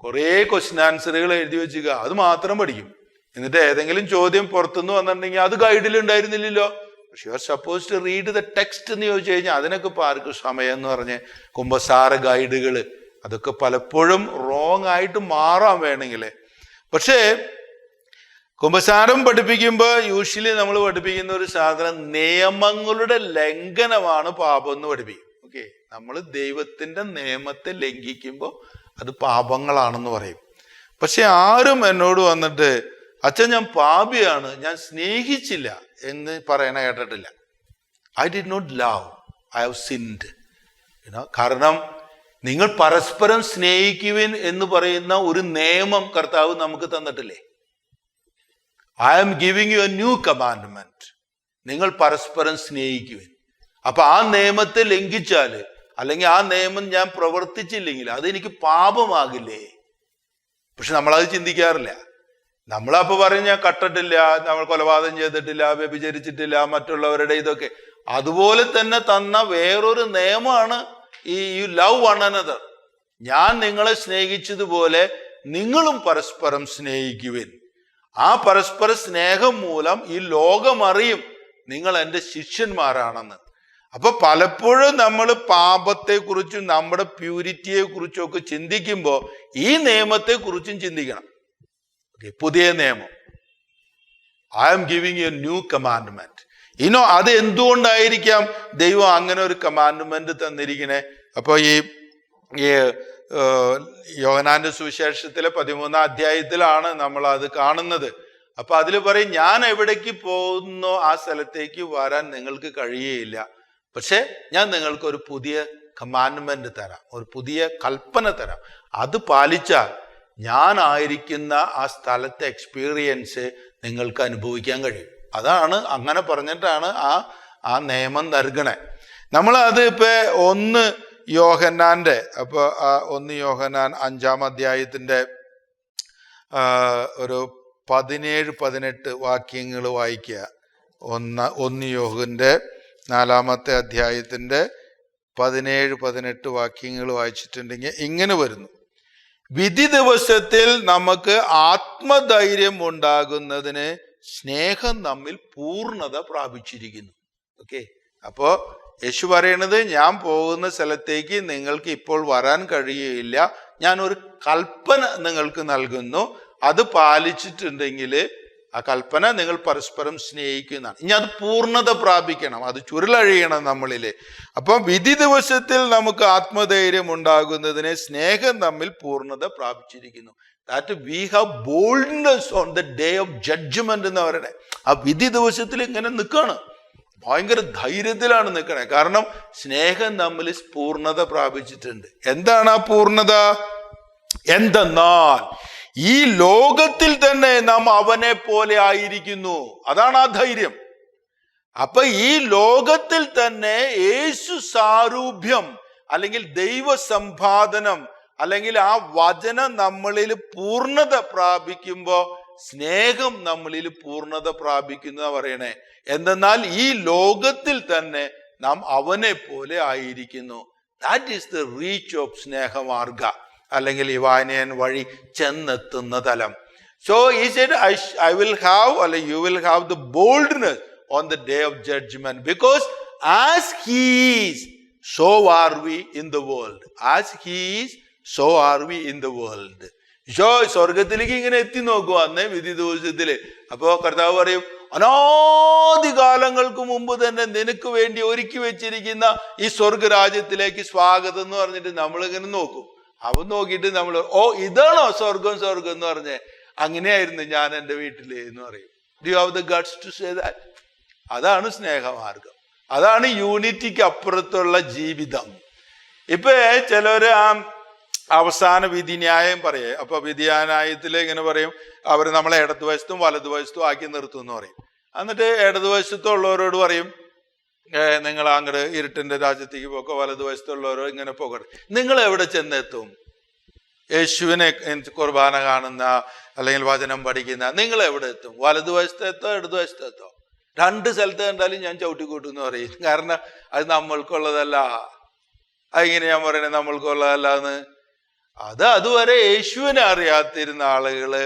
കുറേ ക്വസ്റ്റ്യൻ ആൻസറുകൾ എഴുതി വെച്ചുക, അത് മാത്രം പഠിക്കും. എന്നിട്ട് ഏതെങ്കിലും ചോദ്യം പുറത്തുനിന്ന് വന്നിട്ടുണ്ടെങ്കിൽ അത് ഗൈഡിൽ ഉണ്ടായിരുന്നില്ലല്ലോ, പക്ഷെ you are suppose to read the text എന്ന് ചോദിച്ചു കഴിഞ്ഞാൽ അതിനൊക്കെ ഇപ്പൊ ആർക്കും സമയം എന്ന് പറഞ്ഞ് കുമ്പസാര ഗൈഡുകൾ അതൊക്കെ പലപ്പോഴും റോങ് ആയിട്ട് മാറാൻ വേണമെങ്കിൽ. പക്ഷേ കുമ്പസാരം പഠിപ്പിക്കുമ്പോൾ യൂഷ്വലി നമ്മൾ പഠിപ്പിക്കുന്ന ഒരു സാധനം നിയമങ്ങളുടെ ലംഘനമാണ് പാപം എന്ന് പഠിപ്പിക്കും. ഓക്കെ, നമ്മൾ ദൈവത്തിന്റെ നിയമത്തെ ലംഘിക്കുമ്പോൾ അത് പാപങ്ങളാണെന്ന് പറയും. പക്ഷെ ആരും എന്നോട് വന്നിട്ട് അച്ഛൻ ഞാൻ പാപിയാണ്, ഞാൻ സ്നേഹിച്ചില്ല എന്ന് പറയണ കേട്ടിട്ടില്ല. I did not love, I have sinned. കാരണം നിങ്ങൾ പരസ്പരം സ്നേഹിക്കുവിൻ എന്ന് പറയുന്ന ഒരു നിയമം കർത്താവ് നമുക്ക് തന്നിട്ടില്ലേ? I am giving you a new commandment, നിങ്ങൾ പരസ്പരം സ്നേഹിക്കുവിൻ. അപ്പൊ ആ നിയമത്തെ ലംഘിച്ചാല്, അല്ലെങ്കിൽ ആ നിയമം ഞാൻ പ്രവർത്തിച്ചില്ലെങ്കിൽ അതെനിക്ക് പാപമാകില്ലേ? പക്ഷെ നമ്മളത് ചിന്തിക്കാറില്ല. നമ്മളപ്പോ പറയും ഞാൻ കട്ടിട്ടില്ല, നമ്മൾ കൊലപാതകം ചെയ്തിട്ടില്ല, വ്യഭിചരിച്ചിട്ടില്ല, മറ്റുള്ളവരുടെ ഇതൊക്കെ. അതുപോലെ തന്നെ തന്ന വേറൊരു നിയമമാണ് ഈ യു ലവ് വൺ അനദർ. ഞാൻ നിങ്ങളെ സ്നേഹിച്ചതുപോലെ നിങ്ങളും പരസ്പരം സ്നേഹിക്കുവിൻ. ആ പരസ്പര സ്നേഹം മൂലം ഈ ലോകം അറിയും നിങ്ങൾ എൻ്റെ ശിഷ്യന്മാരാണെന്ന്. അപ്പൊ പലപ്പോഴും നമ്മൾ പാപത്തെക്കുറിച്ചും നമ്മുടെ പ്യൂരിറ്റിയെ കുറിച്ചും ഒക്കെ ചിന്തിക്കുമ്പോൾ ഈ നിയമത്തെ കുറിച്ചും ചിന്തിക്കണം. പുതിയ നിയമം, I am giving you a new commandment. അത് എന്തുകൊണ്ടായിരിക്കാം ദൈവം അങ്ങനെ ഒരു കമാൻഡ്മെന്റ് തന്നിരിക്കണേ? അപ്പൊ ഈ യോഹന്നാന്റെ സുവിശേഷത്തിലെ 13-ാം അധ്യായത്തിലാണ് നമ്മൾ അത് കാണുന്നത്. അപ്പൊ അതിൽ പറയും, ഞാൻ എവിടേക്ക് പോകുന്നോ ആ സ്ഥലത്തേക്ക് വരാൻ നിങ്ങൾക്ക് കഴിയുകയില്ല, പക്ഷെ ഞാൻ നിങ്ങൾക്ക് ഒരു പുതിയ കമാൻഡ്മെന്റ് തരാം, ഒരു പുതിയ കൽപ്പന തരാം. അത് പാലിച്ചാൽ ഞാൻ ആയിരിക്കുന്ന ആ സ്ഥലത്തെ എക്സ്പീരിയൻസ് നിങ്ങൾക്ക് അനുഭവിക്കാൻ കഴിയും. അതാണ്, അങ്ങനെ പറഞ്ഞിട്ടാണ് ആ നിയമം നൽകണേ. നമ്മൾ അത് ഇപ്പൊ 1 യോഹന്നാന്റെ, അപ്പൊ 1 യോഹന്നാൻ 5-ാം അധ്യായത്തിന്റെ ഒരു 17-18 വാക്യങ്ങൾ വായിക്കുക. 1 യോഹന്റെ 4-ാമത്തെ അധ്യായത്തിന്റെ 17-18 വാക്യങ്ങൾ വായിച്ചിട്ടുണ്ടെങ്കിൽ ഇങ്ങനെ വരുന്നു: വിധി ദിവസത്തിൽ നമുക്ക് ആത്മധൈര്യം ഉണ്ടാകുന്നതിന് സ്നേഹം നമ്മിൽ പൂർണ്ണത പ്രാപിച്ചിരിക്കുന്നു. ഓക്കെ, അപ്പോ യേശു പറയണത്, ഞാൻ പോകുന്ന സ്ഥലത്തേക്ക് നിങ്ങൾക്ക് ഇപ്പോൾ വരാൻ കഴിയുകയില്ല, ഞാൻ ഒരു കൽപ്പന നിങ്ങൾക്ക് നൽകുന്നു, അത് പാലിച്ചിട്ടുണ്ടെങ്കിൽ ആ കൽപ്പന നിങ്ങൾ പരസ്പരം സ്നേഹിക്കുന്നതാണ്. ഇനി അത് പൂർണ്ണത പ്രാപിക്കണം, അത് ചുരുളഴിയണം നമ്മളിലെ. അപ്പം വിധി ദിവസത്തിൽ നമുക്ക് ആത്മധൈര്യം ഉണ്ടാകുന്നതിന് സ്നേഹം നമ്മിൽ പൂർണ്ണത പ്രാപിച്ചിരിക്കുന്നു. That we have boldness on the day of judgement എന്ന് പറയണേ. ആ വിധി ദിവസത്തിൽ ഇങ്ങനെ നിൽക്കുകയാണ്, ഭയങ്കര ധൈര്യത്തിലാണ് നിൽക്കണേ. കാരണം സ്നേഹം നമ്മിൽ പൂർണ്ണത പ്രാപിച്ചിട്ടുണ്ട്. എന്താണ് ആ പൂർണ്ണത? എന്തെന്നാൽ ഈ ലോകത്തിൽ തന്നെ നാം അവനെ പോലെ ആയിരിക്കുന്നു. അതാണ് ആ ധൈര്യം. അപ്പൊ ഈ ലോകത്തിൽ തന്നെ യേശു സാരൂപ്യം, അല്ലെങ്കിൽ ദൈവ സമ്പാദനം, അല്ലെങ്കിൽ ആ വചനം നമ്മളിൽ പൂർണ്ണത പ്രാപിക്കുമ്പോ സ്നേഹം നമ്മളിൽ പൂർണ്ണത പ്രാപിക്കുന്ന പറയണേ. എന്തെന്നാൽ ഈ ലോകത്തിൽ തന്നെ നാം അവനെ പോലെ ആയിരിക്കുന്നു. That is the reach of സ്നേഹമാർഗ, അല്ലെങ്കിൽ ഇവാനിയൻ വഴി ചെന്നെത്തുന്ന തലം. So he said, I will have, or you will have the boldness on the day of judgment, because as he is, so are we in the world. As he is, so are we in the world. സ്വർഗത്തിലേക്ക് ഇങ്ങനെ എത്തി നോക്കുക അന്നേ വിധി ദിവസത്തില്. അപ്പോ കർത്താവ് പറയും, അനാദികാലങ്ങൾക്ക് മുമ്പ് തന്നെ നിനക്ക് വേണ്ടി ഒരുക്കി വെച്ചിരിക്കുന്ന ഈ സ്വർഗരാജ്യത്തിലേക്ക് സ്വാഗതം എന്ന് പറഞ്ഞിട്ട് നമ്മളിങ്ങനെ നോക്കും. അവൻ നോക്കിയിട്ട് നമ്മൾ, ഓ ഇതാണോ സ്വർഗം സ്വർഗം എന്ന് പറഞ്ഞേ, അങ്ങനെയായിരുന്നു ഞാൻ എൻ്റെ വീട്ടില് എന്ന് പറയും. Do you have the guts to say that? അതാണ് സ്നേഹമാർഗം, അതാണ് യൂണിറ്റിക്ക് അപ്പുറത്തുള്ള ജീവിതം. ഇപ്പൊ ചിലര് ആ അവസാന വിധിന്യായം പറയേ. അപ്പൊ വിധിന്യായത്തില് ഇങ്ങനെ പറയും, അവർ നമ്മളെ ഇടതുവശത്തും വലതുവശത്തും ആക്കി നിർത്തും എന്ന് പറയും. എന്നിട്ട് ഇടതുവശത്തുള്ളവരോട് പറയും, നിങ്ങൾ അങ്ങോട്ട് ഇരുട്ടിന്റെ രാജ്യത്തേക്ക് പോക്കോ, വലതുവശത്തുള്ളവരോ ഇങ്ങനെ പോകട്ടെ. നിങ്ങൾ എവിടെ ചെന്നെത്തും? യേശുവിനെ കുർബാന കാണുന്ന അല്ലെങ്കിൽ വചനം പഠിക്കുന്ന നിങ്ങൾ എവിടെ എത്തും? വലതുവശത്തെത്തോ ഇടതുവശത്തെത്തോ? 2 സ്ഥലത്ത് കണ്ടാലും ഞാൻ ചവിട്ടിക്കൂട്ടും എന്ന് പറയും. കാരണം അത് നമ്മൾക്കുള്ളതല്ല. അതിങ്ങനെ ഞാൻ പറയണേ നമ്മൾക്കുള്ളതല്ല എന്ന്. അതുവരെ യേശുവിനെ അറിയാത്തിരുന്ന ആളുകള്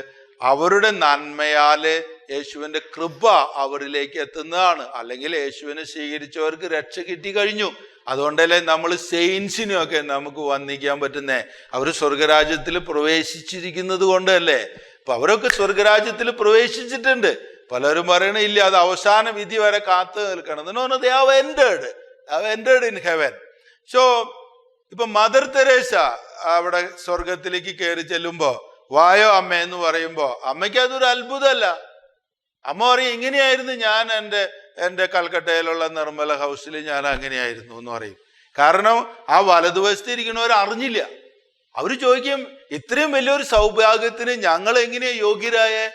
അവരുടെ നന്മയാല് യേശുവിന്റെ കൃപ അവരിലേക്ക് എത്തുന്നതാണ്. അല്ലെങ്കിൽ യേശുവിനെ സ്വീകരിച്ചവർക്ക് രക്ഷ കിട്ടി കഴിഞ്ഞു. അതുകൊണ്ടല്ലേ നമ്മൾ സെയിൻസിനെയൊക്കെ നമുക്ക് വന്ദിക്കാൻ പറ്റുന്നേ. അവർ സ്വർഗരാജ്യത്തിൽ പ്രവേശിച്ചിരിക്കുന്നത് കൊണ്ടല്ലേ. അപ്പൊ അവരൊക്കെ സ്വർഗരാജ്യത്തിൽ പ്രവേശിച്ചിട്ടുണ്ട്. പലരും പറയണില്ല അത് അവസാന വിധി വരെ കാത്തു നിൽക്കണം എന്ന് പറഞ്ഞത് they have entered in heaven. So ഇപ്പൊ മദർ തെരേസ അവിടെ സ്വർഗത്തിലേക്ക് കയറി ചെല്ലുമ്പോ വായോ അമ്മ എന്ന് പറയുമ്പോ അമ്മയ്ക്ക് അതൊരു അത്ഭുതമല്ല. അമ്മ പറയും ഇങ്ങനെയായിരുന്നു ഞാൻ എൻ്റെ കൽക്കട്ടയിലുള്ള നിർമ്മല ഹൗസിൽ ഞാൻ അങ്ങനെയായിരുന്നു എന്ന് പറയും. കാരണം ആ വലതുവശത്ത് ഇരിക്കുന്നവർ അറിഞ്ഞില്ല. അവർ ചോദിക്കും ഇത്രയും വലിയൊരു സൗഭാഗ്യത്തിന് ഞങ്ങൾ എങ്ങനെയാ യോഗ്യരായേ?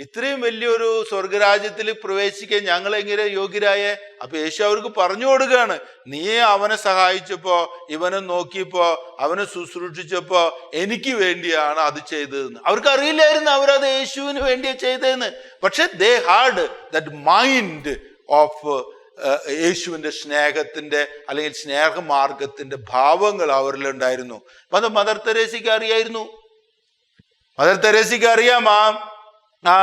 ഇത്രയും വലിയൊരു സ്വർഗരാജ്യത്തിൽ പ്രവേശിക്കാൻ ഞങ്ങൾ എങ്ങനെ യോഗ്യരായേ? അപ്പൊ യേശു അവർക്ക് പറഞ്ഞു കൊടുക്കുകയാണ്, നീ അവനെ സഹായിച്ചപ്പോ, ഇവനെ നോക്കിയപ്പോ, അവനെ ശുശ്രൂഷിച്ചപ്പോ എനിക്ക് വേണ്ടിയാണ് അത് ചെയ്തതെന്ന്. അവർക്ക് അറിയില്ലായിരുന്നു അവരത് യേശുവിന് വേണ്ടിയാ ചെയ്തതെന്ന്. പക്ഷെ they had that mind of യേശുവിന്റെ സ്നേഹത്തിന്റെ അല്ലെങ്കിൽ സ്നേഹമാർഗത്തിന്റെ ഭാവങ്ങൾ അവരിലുണ്ടായിരുന്നു. അത് മദർ തെരേസയ്ക്ക് അറിയായിരുന്നു. മദർ തെരേസയ്ക്ക് അറിയാം ആ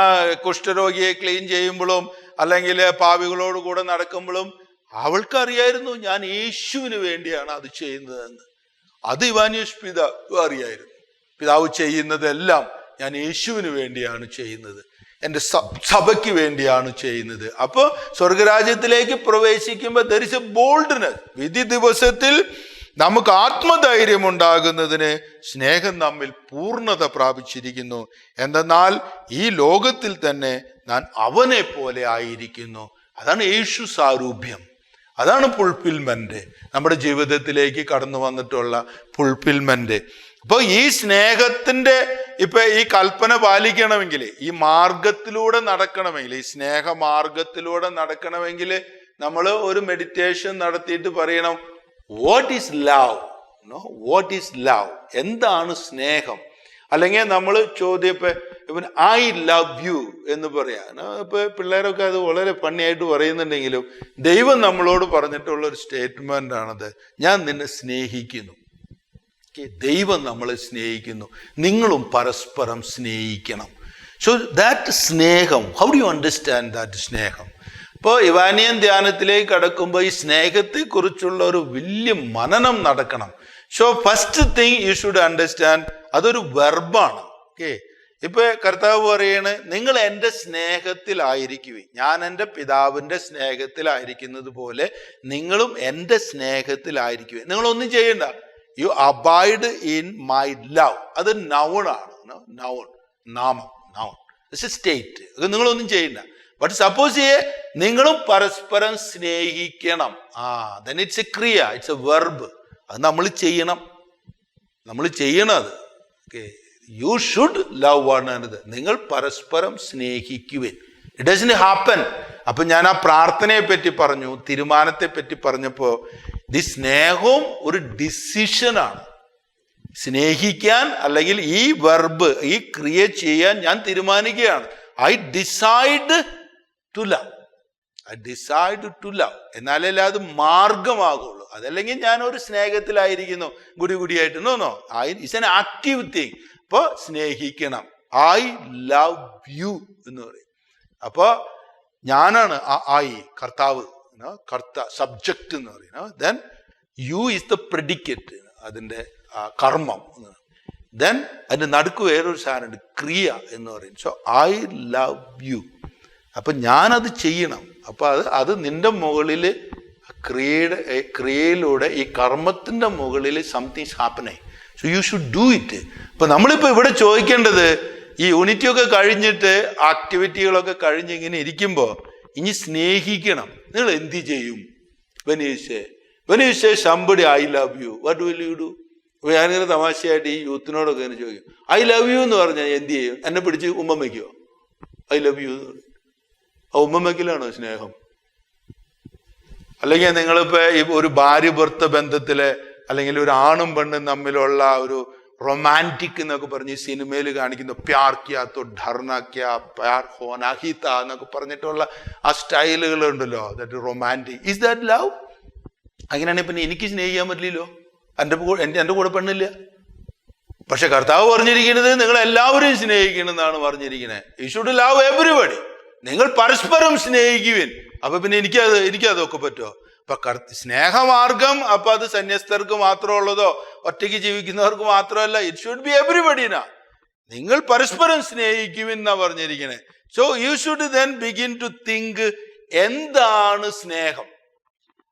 കുഷ്ഠരോഗിയെ ക്ലീൻ ചെയ്യുമ്പോഴും അല്ലെങ്കിൽ പാപികളോട് കൂടെ നടക്കുമ്പോഴും അവൾക്കറിയായിരുന്നു ഞാൻ യേശുവിന് വേണ്ടിയാണ് അത് ചെയ്യുന്നതെന്ന്. അത് ഇവാനിയോസ് പിതാവ് അറിയായിരുന്നു. പിതാവ് ചെയ്യുന്നതെല്ലാം ഞാൻ യേശുവിന് വേണ്ടിയാണ് ചെയ്യുന്നത്, എൻ്റെ സഭയ്ക്ക് വേണ്ടിയാണ് ചെയ്യുന്നത്. അപ്പൊ സ്വർഗരാജ്യത്തിലേക്ക് പ്രവേശിക്കുമ്പോൾ there is a boldness. വിധി ദിവസത്തിൽ നമുക്ക് ആത്മധൈര്യം ഉണ്ടാകുന്നതിന് സ്നേഹം നമ്മിൽ പൂർണ്ണത പ്രാപിച്ചിരിക്കുന്നു. എന്തെന്നാൽ ഈ ലോകത്തിൽ തന്നെ ഞാൻ അവനെ പോലെ ആയിരിക്കുന്നു. അതാണ് യേശു സാരൂപ്യം. അതാണ് ഫുൾഫിൽമെന്റ്. നമ്മുടെ ജീവിതത്തിലേക്ക് കടന്നു വന്നിട്ടുള്ള ഫുൾഫിൽമെന്റ്. അപ്പോൾ ഈ സ്നേഹത്തിന്റെ ഈ കൽപ്പന പാലിക്കണമെങ്കിൽ, ഈ മാർഗത്തിലൂടെ നടക്കണമെങ്കിൽ, ഈ സ്നേഹമാർഗത്തിലൂടെ നടക്കണമെങ്കിൽ നമ്മൾ ഒരു മെഡിറ്റേഷൻ നടത്തിയിട്ട് പറയണം, what is love? What is love? എന്താണ് സ്നേഹം? അല്ലെങ്കിൽ നമ്മൾ ചോദ്യപ്പോ ഐ ലവ് യു എന്ന് പറയാ. ഇപ്പൊ പിള്ളേരൊക്കെ അത് വളരെ ഫണ്ണിയായിട്ട് പറയുന്നുണ്ടെങ്കിലും ദൈവം നമ്മളോട് പറഞ്ഞിട്ടുള്ള ഒരു സ്റ്റേറ്റ്മെന്റ് ആണത്, ഞാൻ നിന്നെ സ്നേഹിക്കുന്നു. ദൈവം നമ്മളെ സ്നേഹിക്കുന്നു, നിങ്ങളും പരസ്പരം സ്നേഹിക്കണം. സോ ദാറ്റ് സ്നേഹം, how do you understand that സ്നേഹം? ഇപ്പോൾ ഇവാനിയൻ ധ്യാനത്തിലേക്ക് കടക്കുമ്പോൾ ഈ സ്നേഹത്തെ കുറിച്ചുള്ള ഒരു വലിയ മനനം നടക്കണം. So first thing you should understand, അതൊരു വെർബാണ്. ഓക്കെ, ഇപ്പൊ കർത്താവ് പറയാണ്, നിങ്ങൾ എൻ്റെ സ്നേഹത്തിലായിരിക്കുവിൻ, ഞാൻ എൻ്റെ പിതാവിൻ്റെ സ്നേഹത്തിലായിരിക്കുന്നത് പോലെ നിങ്ങളും എൻ്റെ സ്നേഹത്തിലായിരിക്കുവിൻ. നിങ്ങളൊന്നും ചെയ്യണ്ട, U abide in my love. അത് നൗണാണ്, നൗൺ, നാമം, നൗൺ, ഇറ്റ്സ് എ സ്റ്റേറ്റ്. അത് നിങ്ങളൊന്നും ചെയ്യണ്ട. ബട്ട് സപ്പോസ് നിങ്ങളും പരസ്പരം സ്നേഹിക്കണം. then it's a ക്രിയ, ഇറ്റ്സ് എ വെർബ്. അത് നമ്മൾ ചെയ്യണം, നമ്മൾ ചെയ്യണത്. Okay, you should love one another. നിങ്ങൾ പരസ്പരം സ്നേഹിക്കുവിൻ. It doesn't happen. അപ്പൊ ഞാൻ ആ പ്രാർത്ഥനയെ പറ്റി പറഞ്ഞു, തീരുമാനത്തെ പറ്റി പറഞ്ഞപ്പോ ഈ സ്നേഹവും ഒരു ഡിസിഷനാണ്. സ്നേഹിക്കാൻ അല്ലെങ്കിൽ ഈ വെർബ്, ഈ ക്രിയ ചെയ്യാൻ ഞാൻ തീരുമാനിക്കുകയാണ്. I decide to love. I decide to love. എന്നാലല്ലേ അത് മാർഗമാകുള്ളൂ. അതല്ലെങ്കിൽ ഞാൻ ഒരു സ്നേഹത്തിലായിരിക്കുന്നു ഗുടിയായിട്ട്. No, it's an active thing. അപ്പൊ സ്നേഹിക്കണം. ഐ ലവ് യു എന്ന് പറയും. അപ്പൊ ഞാനാണ് ഐ, കർത്താവ്, സബ്ജക്റ്റ് എന്ന് പറയുന്നത്. Then you is the predicate, അതിൻ്റെ കർമ്മം. ദെൻ അതിൻ്റെ നടുക്ക് വേറൊരു സാധനമുണ്ട്, ക്രിയ എന്ന് പറയും. So I love you. അപ്പൊ ഞാനത് ചെയ്യണം. അപ്പൊ അത് നിന്റെ മുകളിൽ ക്രിയയിലൂടെ, ഈ കർമ്മത്തിന്റെ മുകളിൽ something happening. So you should do it. ഇപ്പൊ നമ്മളിപ്പോ ഇവിടെ ചോദിക്കേണ്ടത്, ഈ യൂണിറ്റി ഒക്കെ കഴിഞ്ഞിട്ട് ആക്ടിവിറ്റികളൊക്കെ കഴിഞ്ഞ് ഇങ്ങനെ ഇരിക്കുമ്പോൾ ഇനി സ്നേഹിക്കണം. നിങ്ങൾ എന്ത് ചെയ്യും? when you say somebody I love you, what will you do? ഞാനിങ്ങനെ തമാശയായിട്ട് ഈ യൂത്തിനോടൊക്കെ ഇങ്ങനെ ചോദിക്കും, ഐ ലവ് യു എന്ന് പറഞ്ഞാൽ എന്ത് ചെയ്യും? എന്നെ പിടിച്ച് ഉമ്മ വയ്ക്കുമോ? ഐ ലവ് യു എന്ന് പറയും. ആ ഉമ്മ വയ്ക്കലാണോ സ്നേഹം? അല്ലെങ്കിൽ നിങ്ങളിപ്പോ ഒരു ഭാര്യ ഭർത്ത ബന്ധത്തിലെ അല്ലെങ്കിൽ ഒരു ആണും പെണ്ണും തമ്മിലുള്ള റൊമാൻറ്റിക് എന്നൊക്കെ പറഞ്ഞ് സിനിമയിൽ കാണിക്കുന്ന പ്യാർ ക്യാ തോ ഡർനാ ക്യാ പ്യാർ ഹോനാ ഹി താ എന്നൊക്കെ പറഞ്ഞിട്ടുള്ള ആ സ്റ്റൈലുകൾ ഉണ്ടല്ലോ, that romantic. Is that love? അങ്ങനെയാണെങ്കിൽ പിന്നെ എനിക്ക് സ്നേഹിക്കാൻ പറ്റില്ലല്ലോ, എൻ്റെ കൂടെ പെണ്ണില്ല. പക്ഷെ കർത്താവ് പറഞ്ഞിരിക്കുന്നത് നിങ്ങൾ എല്ലാവരും സ്നേഹിക്കണമെന്നാണ് പറഞ്ഞിരിക്കുന്നത്. You should love everybody. നിങ്ങൾ പരസ്പരം സ്നേഹിക്കുവിൻ. അപ്പൊ പിന്നെ എനിക്കതൊക്കെ പറ്റുമോ? അപ്പൊ സ്നേഹമാർഗം അപ്പൊ അത് സന്യസ്തർക്ക് മാത്രമുള്ളതോ ഒറ്റയ്ക്ക് ജീവിക്കുന്നവർക്ക് മാത്രമല്ല. ഇറ്റ് ഷുഡ് ബി എവരിബഡിനാ. നിങ്ങൾ പരസ്പരം സ്നേഹിക്കുവിൻ എന്നാ പറഞ്ഞിരിക്കണേ. So you should then begin to think, എന്താണ് സ്നേഹം?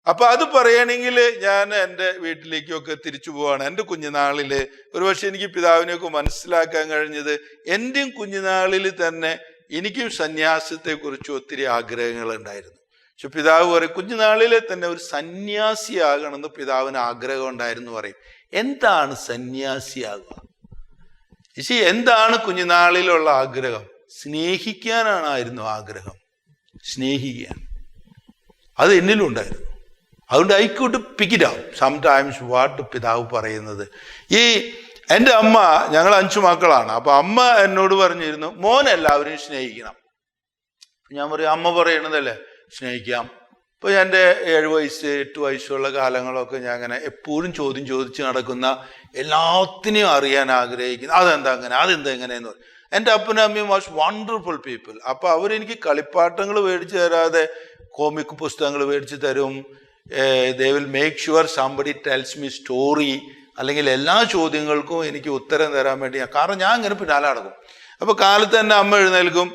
അപ്പൊ അത് പറയണമെങ്കിൽ ഞാൻ എൻ്റെ വീട്ടിലേക്കൊക്കെ തിരിച്ചു പോവാണ്. എൻ്റെ കുഞ്ഞുനാളില് ഒരുപക്ഷെ എനിക്ക് പിതാവിനെയൊക്കെ മനസ്സിലാക്കാൻ കഴിഞ്ഞത്, എൻ്റെയും കുഞ്ഞുനാളിൽ തന്നെ എനിക്കും സന്യാസത്തെക്കുറിച്ച് ഒത്തിരി ആഗ്രഹങ്ങൾ ഉണ്ടായിരുന്നു. പക്ഷെ പിതാവ് പറയും, കുഞ്ഞുനാളിലെ തന്നെ ഒരു സന്യാസിയാകണമെന്ന് പിതാവിന് ആഗ്രഹം ഉണ്ടായിരുന്നു പറയും. എന്താണ് സന്യാസിയാകുക? എന്താണ് കുഞ്ഞുനാളിലുള്ള ആഗ്രഹം? സ്നേഹിക്കാനായിരുന്നു ആഗ്രഹം. സ്നേഹിക്കാൻ അത് എന്നിലുണ്ടായിരുന്നു. അതുകൊണ്ട് I could pick it out sometimes what പിതാവ് പറയുന്നത്. എൻ്റെ അമ്മ, ഞങ്ങൾ 5 മക്കളാണ്. അപ്പൊ അമ്മ എന്നോട് പറഞ്ഞിരുന്നു, മോൻ എല്ലാവരെയും സ്നേഹിക്കണം. ഞാൻ പറയും, അമ്മ പറയണതല്ലേ സ്നേഹിക്കാം. ഇപ്പൊ എൻ്റെ 7 വയസ്സ് 8 വയസ്സുള്ള കാലങ്ങളൊക്കെ ഞാൻ അങ്ങനെ എപ്പോഴും ചോദിച്ച് നടക്കുന്ന, എല്ലാത്തിനെയും അറിയാൻ ആഗ്രഹിക്കുന്ന, അതെന്താ അങ്ങനെ, അതെന്താ എങ്ങനെയെന്ന് പറയും. എൻ്റെ അപ്പനും അമ്മയും വാസ് വണ്ടർഫുൾ പീപ്പിൾ. അപ്പൊ അവരെനിക്ക് കളിപ്പാട്ടങ്ങൾ മേടിച്ചു തരാതെ കോമിക് പുസ്തകങ്ങൾ മേടിച്ചു തരും. They will make sure somebody tells me story. അല്ലെങ്കിൽ എല്ലാ ചോദ്യങ്ങൾക്കും എനിക്ക് ഉത്തരം തരാൻ വേണ്ടി, കാരണം ഞാൻ ഇങ്ങനെ പിന്നാലെ നടക്കും. അപ്പൊ കാലത്ത് തന്നെ അമ്മ എഴുന്നേൽക്കും.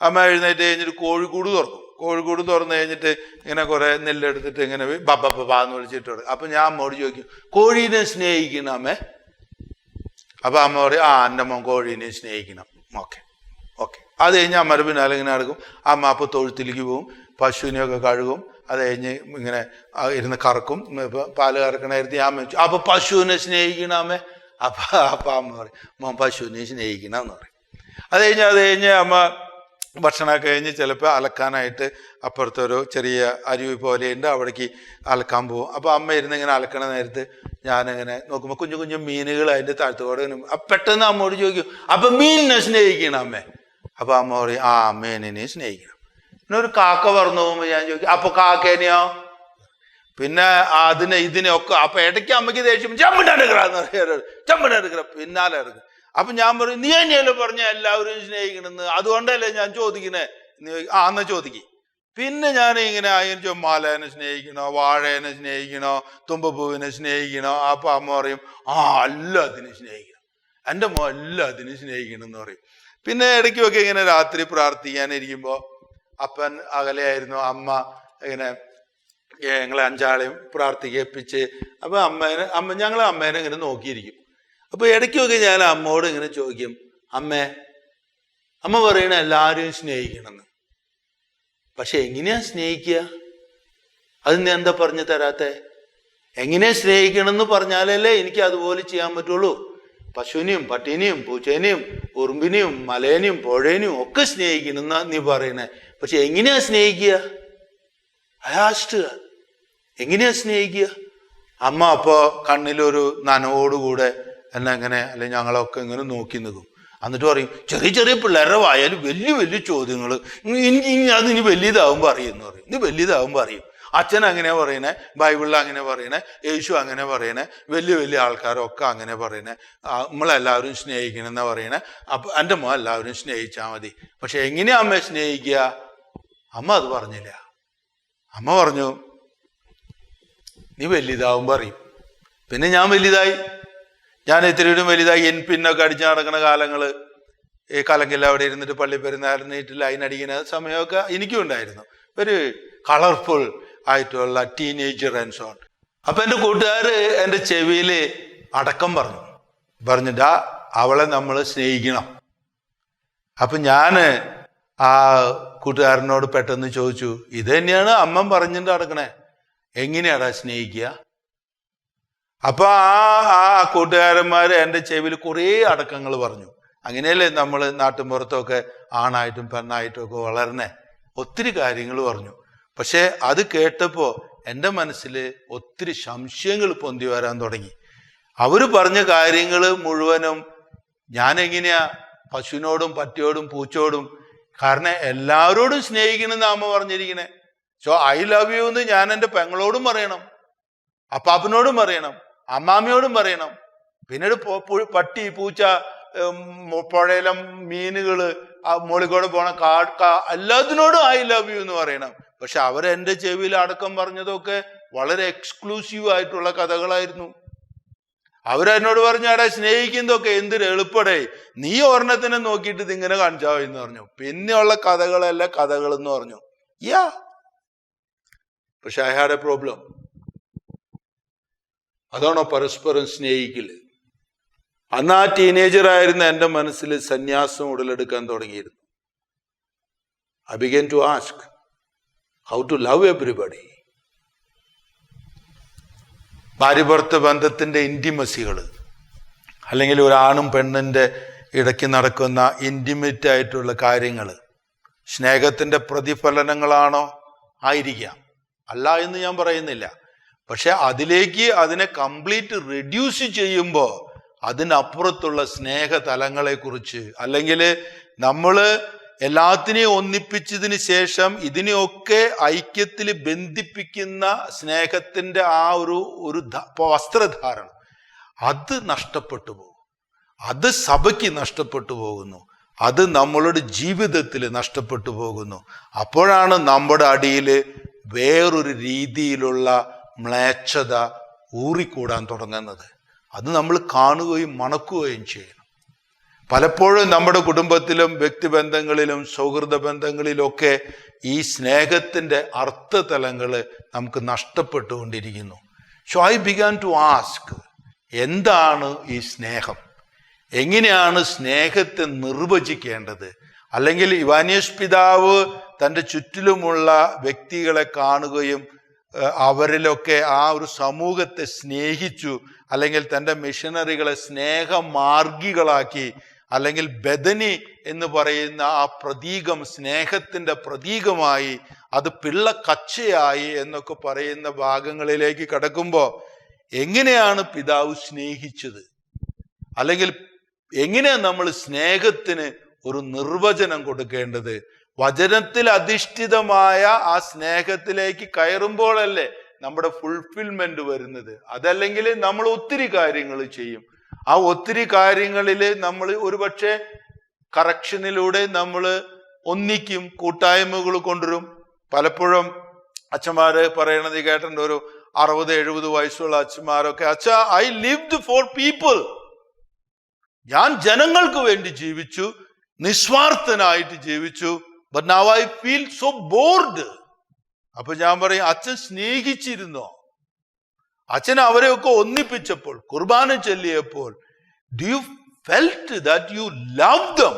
അമ്മ എഴുന്നേറ്റ് കഴിഞ്ഞിട്ട് കോഴിക്കൂട് തുറക്കും. കോഴിക്കൂട് തുറന്നു കഴിഞ്ഞിട്ട് ഇങ്ങനെ കുറെ നെല്ലെടുത്തിട്ട് ഇങ്ങനെ ബബ്ബാന്ന് വിളിച്ചിട്ട് തുടങ്ങും. അപ്പൊ ഞാൻ അമ്മയോട് ചോദിക്കും, കോഴീനെ സ്നേഹിക്കണം അമ്മേ? അപ്പൊ അമ്മ പറയും, എൻ്റെ മോൻ കോഴീനെ സ്നേഹിക്കണം. ഓക്കെ. അത് കഴിഞ്ഞ് അമ്മയുടെ പിന്നാലെ ഇങ്ങനെ നടക്കും. അമ്മ അപ്പൊ തൊഴുത്തിലേക്ക് പോവും, പശുവിനെയൊക്കെ കഴുകും. അത് കഴിഞ്ഞ് ഇങ്ങനെ ഇരുന്ന് കറക്കും. പാല് കറക്കണായിരുന്നു ഞാൻ വെച്ചു, അപ്പൊ പശുവിനെ സ്നേഹിക്കണമേ? അപ്പൊ അമ്മ പറയും, മോൻ പശുവിനെ സ്നേഹിക്കണം എന്ന് പറയും. അത് കഴിഞ്ഞ് അമ്മ ഭക്ഷണമൊക്കെ കഴിഞ്ഞ് ചിലപ്പോൾ അലക്കാനായിട്ട് അപ്പുറത്തൊരു ചെറിയ അരുവി പോലെയുണ്ട്, അവിടേക്ക് അലക്കാൻ പോകും. അപ്പൊ അമ്മ ഇരുന്ന് ഇങ്ങനെ അലക്കണ നേരത്ത് ഞാനിങ്ങനെ നോക്കുമ്പോൾ കുഞ്ഞു മീനുകൾ അതിൻ്റെ താഴ്ത്തുകൂടെ. പെട്ടെന്ന് അമ്മയോട് ചോദിക്കും, അപ്പൊ മീനിനെ സ്നേഹിക്കണം അമ്മേ? അപ്പൊ അമ്മ പറയും, മീനിനെ സ്നേഹിക്കണം. പിന്നെ ഒരു കാക്ക പറന്നു പോകുമ്പോൾ ഞാൻ ചോദിക്കും, അപ്പൊ കാക്കേനെയോ? പിന്നെ ഇതിനെയൊക്കെ. അപ്പൊ ഇടയ്ക്ക് അമ്മയ്ക്ക് ദേഷ്യം, ചമ്പിട്ടെടുക്കണമെന്ന് പറയാറ്, ചമ്പിട്ടെടുക്കണം, പിന്നാലെ എടുക്കും. അപ്പൊ ഞാൻ പറയും, നീ തന്നെയല്ലോ പറഞ്ഞ എല്ലാവരും സ്നേഹിക്കണമെന്ന്, അതുകൊണ്ടല്ലേ ഞാൻ ചോദിക്കണേ. എന്നാ ചോദിക്കും. പിന്നെ ഞാൻ ഇങ്ങനെ അതിന് മാലേനെ സ്നേഹിക്കണോ, വാഴേനെ സ്നേഹിക്കണോ, തുമ്പപ്പൂവിനെ സ്നേഹിക്കണോ? അപ്പൊ അമ്മ പറയും, എല്ലാത്തിനും സ്നേഹിക്കണം, എൻ്റെ മോ എല്ലാത്തിനും സ്നേഹിക്കണം എന്ന് പറയും. പിന്നെ ഇടയ്ക്കൊക്കെ ഇങ്ങനെ രാത്രി പ്രാർത്ഥിക്കാനിരിക്കുമ്പോൾ, അപ്പൻ അകലെയായിരുന്നു, അമ്മ ഇങ്ങനെ ഞങ്ങളെ 5 പ്രാർത്ഥിക്കേപ്പിച്ച്. അപ്പൊ ഞങ്ങൾ അമ്മേനെ ഇങ്ങനെ നോക്കിയിരിക്കും. അപ്പൊ ഇടയ്ക്കൊക്കെ ഞാൻ അമ്മോട് ഇങ്ങനെ ചോദിക്കും, അമ്മ പറയണ എല്ലാവരെയും സ്നേഹിക്കണമെന്ന്, പക്ഷെ എങ്ങനെയാ സ്നേഹിക്കുക? അത് നീ എന്താ പറഞ്ഞു തരാത്തെ? എങ്ങനെയാ സ്നേഹിക്കണം എന്ന് പറഞ്ഞാലല്ലേ എനിക്ക് അതുപോലെ ചെയ്യാൻ പറ്റുള്ളൂ. പശുവിനെയും പട്ടീനെയും പൂച്ചേനെയും ഉറുമ്പിനെയും മലേനെയും പുഴേനെയും ഒക്കെ സ്നേഹിക്കണം എന്നാ നീ പറയണേ, പക്ഷെ എങ്ങനെയാ സ്നേഹിക്കുക? എങ്ങനെയാ സ്നേഹിക്കുക? അമ്മ അപ്പോ കണ്ണിലൊരു നനവോടുകൂടെ എന്നെ ഇങ്ങനെ, അല്ലെങ്കിൽ ഞങ്ങളൊക്കെ ഇങ്ങനെ നോക്കി നിൽക്കും. എന്നിട്ട് പറയും, ചെറിയ പിള്ളേരുടെ വായാലും വലിയ ചോദ്യങ്ങൾ, അതിനി വലിയതാവുമ്പോൾ അറിയുമെന്ന് പറയും. ഇത് വലിയതാവുമ്പോൾ അറിയും. അച്ഛൻ അങ്ങനെ പറയണേ, ബൈബിളിൽ അങ്ങനെ പറയണേ, യേശു അങ്ങനെ പറയണേ, വലിയ ആൾക്കാരൊക്കെ അങ്ങനെ പറയണേ, നമ്മളെല്ലാവരും സ്നേഹിക്കണമെന്നാ പറയണേ. അപ്പൊ എൻ്റെ അമ്മ എല്ലാവരും സ്നേഹിച്ചാൽ മതി. പക്ഷെ എങ്ങനെയാ അമ്മ സ്നേഹിക്കുക? അമ്മ അത് പറഞ്ഞില്ല. അമ്മ പറഞ്ഞു, നീ വലുതാവുമ്പോൾ അറിയും. പിന്നെ ഞാൻ വലുതായി, ഞാൻ ഇത്തിരിയും വലുതായി. പിന്നൊക്കെ അടിച്ച് നടക്കുന്ന കാലങ്ങൾ, ഈ കലങ്കിൽ അവിടെ ഇരുന്നിട്ട് പള്ളി പെരുന്നാളിനിട്ട് ലൈൻ അടിക്കുന്ന സമയമൊക്കെ എനിക്കും ഉണ്ടായിരുന്നു. ഒരു കളർഫുൾ ആയിട്ടുള്ള ടീനേജർ ആൻഡ് സോ ഓൺ. അപ്പൊ എൻ്റെ കൂട്ടുകാര് എൻ്റെ ചെവിയിൽ അടക്കം പറഞ്ഞിട്ടാ അവളെ നമ്മൾ സ്നേഹിക്കണം. അപ്പൊ ഞാന് ആ കൂട്ടുകാരനോട് പെട്ടെന്ന് ചോദിച്ചു, ഇത് തന്നെയാണ് അമ്മ പറഞ്ഞിട്ട് നടക്കണേ, എങ്ങനെയാടാ സ്നേഹിക്കുക? അപ്പൊ ആ കൂട്ടുകാരന്മാര് എൻ്റെ ചെവിയിൽ കുറേ അടക്കങ്ങൾ പറഞ്ഞു. അങ്ങനെയല്ലേ നമ്മൾ നാട്ടിൻപുറത്തൊക്കെ ആണായിട്ടും പെണ്ണായിട്ടും ഒക്കെ വളരണേ. ഒത്തിരി കാര്യങ്ങൾ പറഞ്ഞു. പക്ഷെ അത് കേട്ടപ്പോ എൻ്റെ മനസ്സിൽ ഒത്തിരി സംശയങ്ങൾ പൊന്തി വരാൻ തുടങ്ങി. അവര് പറഞ്ഞ കാര്യങ്ങൾ മുഴുവനും ഞാൻ എങ്ങനെയാ പശുവിനോടും പട്ടിയോടും പൂച്ചയോടും, കാരണം എല്ലാവരോടും സ്നേഹിക്കണമെന്ന് അമ്മ പറഞ്ഞിരിക്കണേ. സോ ഐ ലവ് യു എന്ന് ഞാൻ എൻ്റെ പെങ്ങളോടും പറയണം, അപ്പാപ്പനോടും പറയണം, അമ്മാമ്മയോടും പറയണം. പിന്നീട് പട്ടി പൂച്ച പുഴയിലെ മീനുകള് മോളിക്കൂടെ പോണ എല്ലാത്തിനോടും ഐ ലവ് യു എന്ന് പറയണം. പക്ഷെ അവരെന്റെ ചെവിയിൽ അടക്കം പറഞ്ഞതൊക്കെ വളരെ എക്സ്ക്ലൂസീവ് ആയിട്ടുള്ള കഥകളായിരുന്നു. അവരെന്നോട് പറഞ്ഞാടെ സ്നേഹിക്കുന്നതൊക്കെ എന്തൊരു എളുപ്പടേ, നീ ഒരെണ്ണത്തിനെ നോക്കിയിട്ട് ഇതിങ്ങനെ കാണിച്ചാവോ എന്ന് പറഞ്ഞു. പിന്നെയുള്ള കഥകളല്ല കഥകൾ എന്ന് പറഞ്ഞു. യാ, പക്ഷെ ഐ ഹാഡ് എ പ്രോബ്ലം. അതാണോ പരസ്പരം സ്നേഹിക്കല്? അന്ന് ആ ടീനേജറായിരുന്ന എൻ്റെ മനസ്സിൽ സന്യാസം ഉടലെടുക്കാൻ തുടങ്ങിയിരുന്നു. I began to ask how to love everybody. ഭാര്യ-ഭർത്തൃ ബന്ധത്തിൻ്റെ ഇൻറ്റിമസികൾ, അല്ലെങ്കിൽ ഒരാണും പെണ്ണിൻ്റെ ഇടയ്ക്ക് നടക്കുന്ന ഇൻറ്റിമേറ്റ് ആയിട്ടുള്ള കാര്യങ്ങൾ സ്നേഹത്തിൻ്റെ പ്രതിഫലനങ്ങളാണോ? ആയിരിക്കാം, അല്ല എന്ന് ഞാൻ പറയുന്നില്ല. പക്ഷെ അതിനെ കംപ്ലീറ്റ് റെഡ്യൂസ് ചെയ്യുമ്പോൾ അതിനപ്പുറത്തുള്ള സ്നേഹതലങ്ങളെ കുറിച്ച്, അല്ലെങ്കിൽ നമ്മൾ എല്ലാത്തിനെയും ഒന്നിപ്പിച്ചതിന് ശേഷം ഇതിനെയൊക്കെ ഐക്യത്തിൽ ബന്ധിപ്പിക്കുന്ന സ്നേഹത്തിൻ്റെ ആ ഒരു വസ്ത്രധാരണം, അത് നഷ്ടപ്പെട്ടു പോകും. അത് സഭയ്ക്ക് നഷ്ടപ്പെട്ടു പോകുന്നു. അത് നമ്മളുടെ ജീവിതത്തിൽ നഷ്ടപ്പെട്ടു പോകുന്നു. അപ്പോഴാണ് നമ്മുടെ അടിയിൽ വേറൊരു രീതിയിലുള്ള മ്ലേച്ഛത ഊറിക്കൂടാൻ തുടങ്ങുന്നത്. അത് നമ്മൾ കാണുകയും മണക്കുകയും ചെയ്യണം. പലപ്പോഴും നമ്മുടെ കുടുംബത്തിലും വ്യക്തിബന്ധങ്ങളിലും സൗഹൃദ ബന്ധങ്ങളിലൊക്കെ ഈ സ്നേഹത്തിൻ്റെ അർത്ഥതലങ്ങൾ നമുക്ക് നഷ്ടപ്പെട്ടുകൊണ്ടിരിക്കുന്നു. So I began to ask, എന്താണ് ഈ സ്നേഹം? എങ്ങനെയാണ് സ്നേഹത്തെ നിർവചിക്കേണ്ടത്? അല്ലെങ്കിൽ ഇവാനിയോസ് പിതാവ് തൻ്റെ ചുറ്റിലുമുള്ള വ്യക്തികളെ കാണുകയും അവരിലൊക്കെ ആ ഒരു സമൂഹത്തെ സ്നേഹിച്ചു, അല്ലെങ്കിൽ തൻ്റെ മിഷനറികളെ സ്നേഹമാർഗികളാക്കി, അല്ലെങ്കിൽ ബദനി എന്ന് പറയുന്ന ആ പ്രതീകം സ്നേഹത്തിൻ്റെ പ്രതീകമായി, അത് പിള്ളക്കച്ചയായി എന്നൊക്കെ പറയുന്ന ഭാഗങ്ങളിലേക്ക് കടക്കുമ്പോൾ എങ്ങനെയാണ് പിതാവ് സ്നേഹിച്ചത്, അല്ലെങ്കിൽ എങ്ങനെയാണ് നമ്മൾ സ്നേഹത്തിന് ഒരു നിർവചനം കൊടുക്കേണ്ടത്? വചനത്തിൽ അധിഷ്ഠിതമായ ആ സ്നേഹത്തിലേക്ക് കയറുമ്പോഴല്ലേ നമ്മുടെ ഫുൾഫിൽമെന്റ് വരുന്നത്. അതല്ലെങ്കിൽ നമ്മൾ ഒത്തിരി കാര്യങ്ങൾ ചെയ്യും. ആ ഒത്തിരി കാര്യങ്ങളിൽ നമ്മൾ ഒരുപക്ഷെ കറക്ഷനിലൂടെ നമ്മൾ ഒന്നിക്കും, കൂട്ടായ്മകൾ കൊണ്ടുവരും. പലപ്പോഴും അച്ഛന്മാര് പറയണത് കേട്ടിട്ടുണ്ട്, ഒരു 60-70 വയസ്സുള്ള അച്ഛന്മാരൊക്കെ, അച്ഛാ ഐ ലിവ്ഡ് ഫോർ പീപ്പിൾ, ഞാൻ ജനങ്ങൾക്ക് വേണ്ടി ജീവിച്ചു, നിസ്വാർത്ഥനായിട്ട് ജീവിച്ചു, but now I feel so bored. അപ്പൊ ഞാൻ പറയും, അച്ഛൻ സ്നേഹിച്ചിരുന്നോ? അച്ഛൻ അവരെയൊക്കെ ഒന്നിപ്പിച്ചപ്പോൾ, കുർബാന ചൊല്ലിയപ്പോൾ, do you felt that you love them?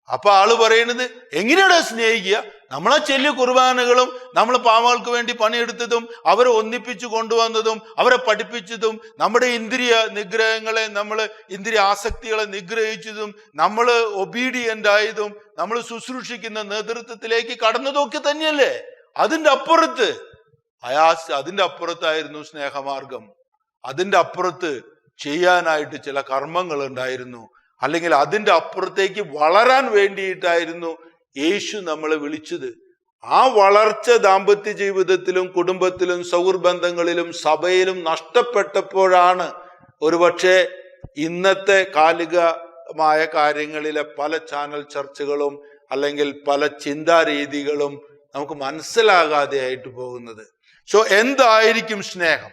അപ്പൊ ആള് പറയുന്നത്, എങ്ങനെയാണ് സ്നേഹിക്കുക? നമ്മളെ ചെല്ലിയ കുർബാനകളും നമ്മൾ പാവങ്ങൾക്ക് വേണ്ടി പണിയെടുത്തതും അവരെ ഒന്നിപ്പിച്ചു കൊണ്ടുവന്നതും അവരെ പഠിപ്പിച്ചതും നമ്മുടെ ഇന്ദ്രിയ നിഗ്രഹങ്ങളെ, ഇന്ദ്രിയ ആസക്തികളെ നിഗ്രഹിച്ചതും നമ്മൾ ഒബീഡിയന്റ് ആയതും നമ്മൾ ശുശ്രൂഷിക്കുന്ന നേതൃത്വത്തിലേക്ക് കടന്നതൊക്കെ തന്നെയല്ലേ? അതിൻ്റെ അപ്പുറത്തായിരുന്നു സ്നേഹമാർഗം. അതിൻ്റെ അപ്പുറത്ത് ചെയ്യാനായിട്ട് ചില കർമ്മങ്ങൾ ഉണ്ടായിരുന്നു. അല്ലെങ്കിൽ അതിൻ്റെ അപ്പുറത്തേക്ക് വളരാൻ വേണ്ടിയിട്ടായിരുന്നു യേശു നമ്മളെ വിളിച്ചത്. ആ വളർച്ച ദാമ്പത്യ ജീവിതത്തിലും കുടുംബത്തിലും സൗഹൃദബന്ധങ്ങളിലും സഭയിലും നഷ്ടപ്പെട്ടപ്പോഴാണ് ഒരുപക്ഷെ ഇന്നത്തെ കാലികമായ കാര്യങ്ങളിലെ പല ചാനൽ ചർച്ചകളും അല്ലെങ്കിൽ പല ചിന്താരീതികളും നമുക്ക് മനസ്സിലാകാതെ ആയിട്ട് പോകുന്നത്. സോ എന്തായിരിക്കും സ്നേഹം?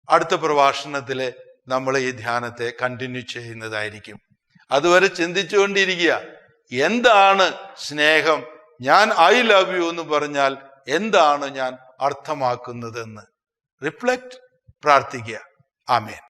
അടുത്ത പ്രഭാഷണത്തില് നമ്മൾ ഈ ധ്യാനത്തെ കണ്ടിന്യൂ ചെയ്യുന്നതായിരിക്കും. അതുവരെ ചിന്തിച്ചുകൊണ്ടിരിക്കുക, എന്താണ് സ്നേഹം? ഞാൻ ഐ ലവ് യു എന്ന് പറഞ്ഞാൽ എന്താണ് ഞാൻ അർത്ഥമാക്കുന്നതെന്ന് റിഫ്ലക്റ്റ്, പ്രാർത്ഥിക്കുക. ആമേൻ.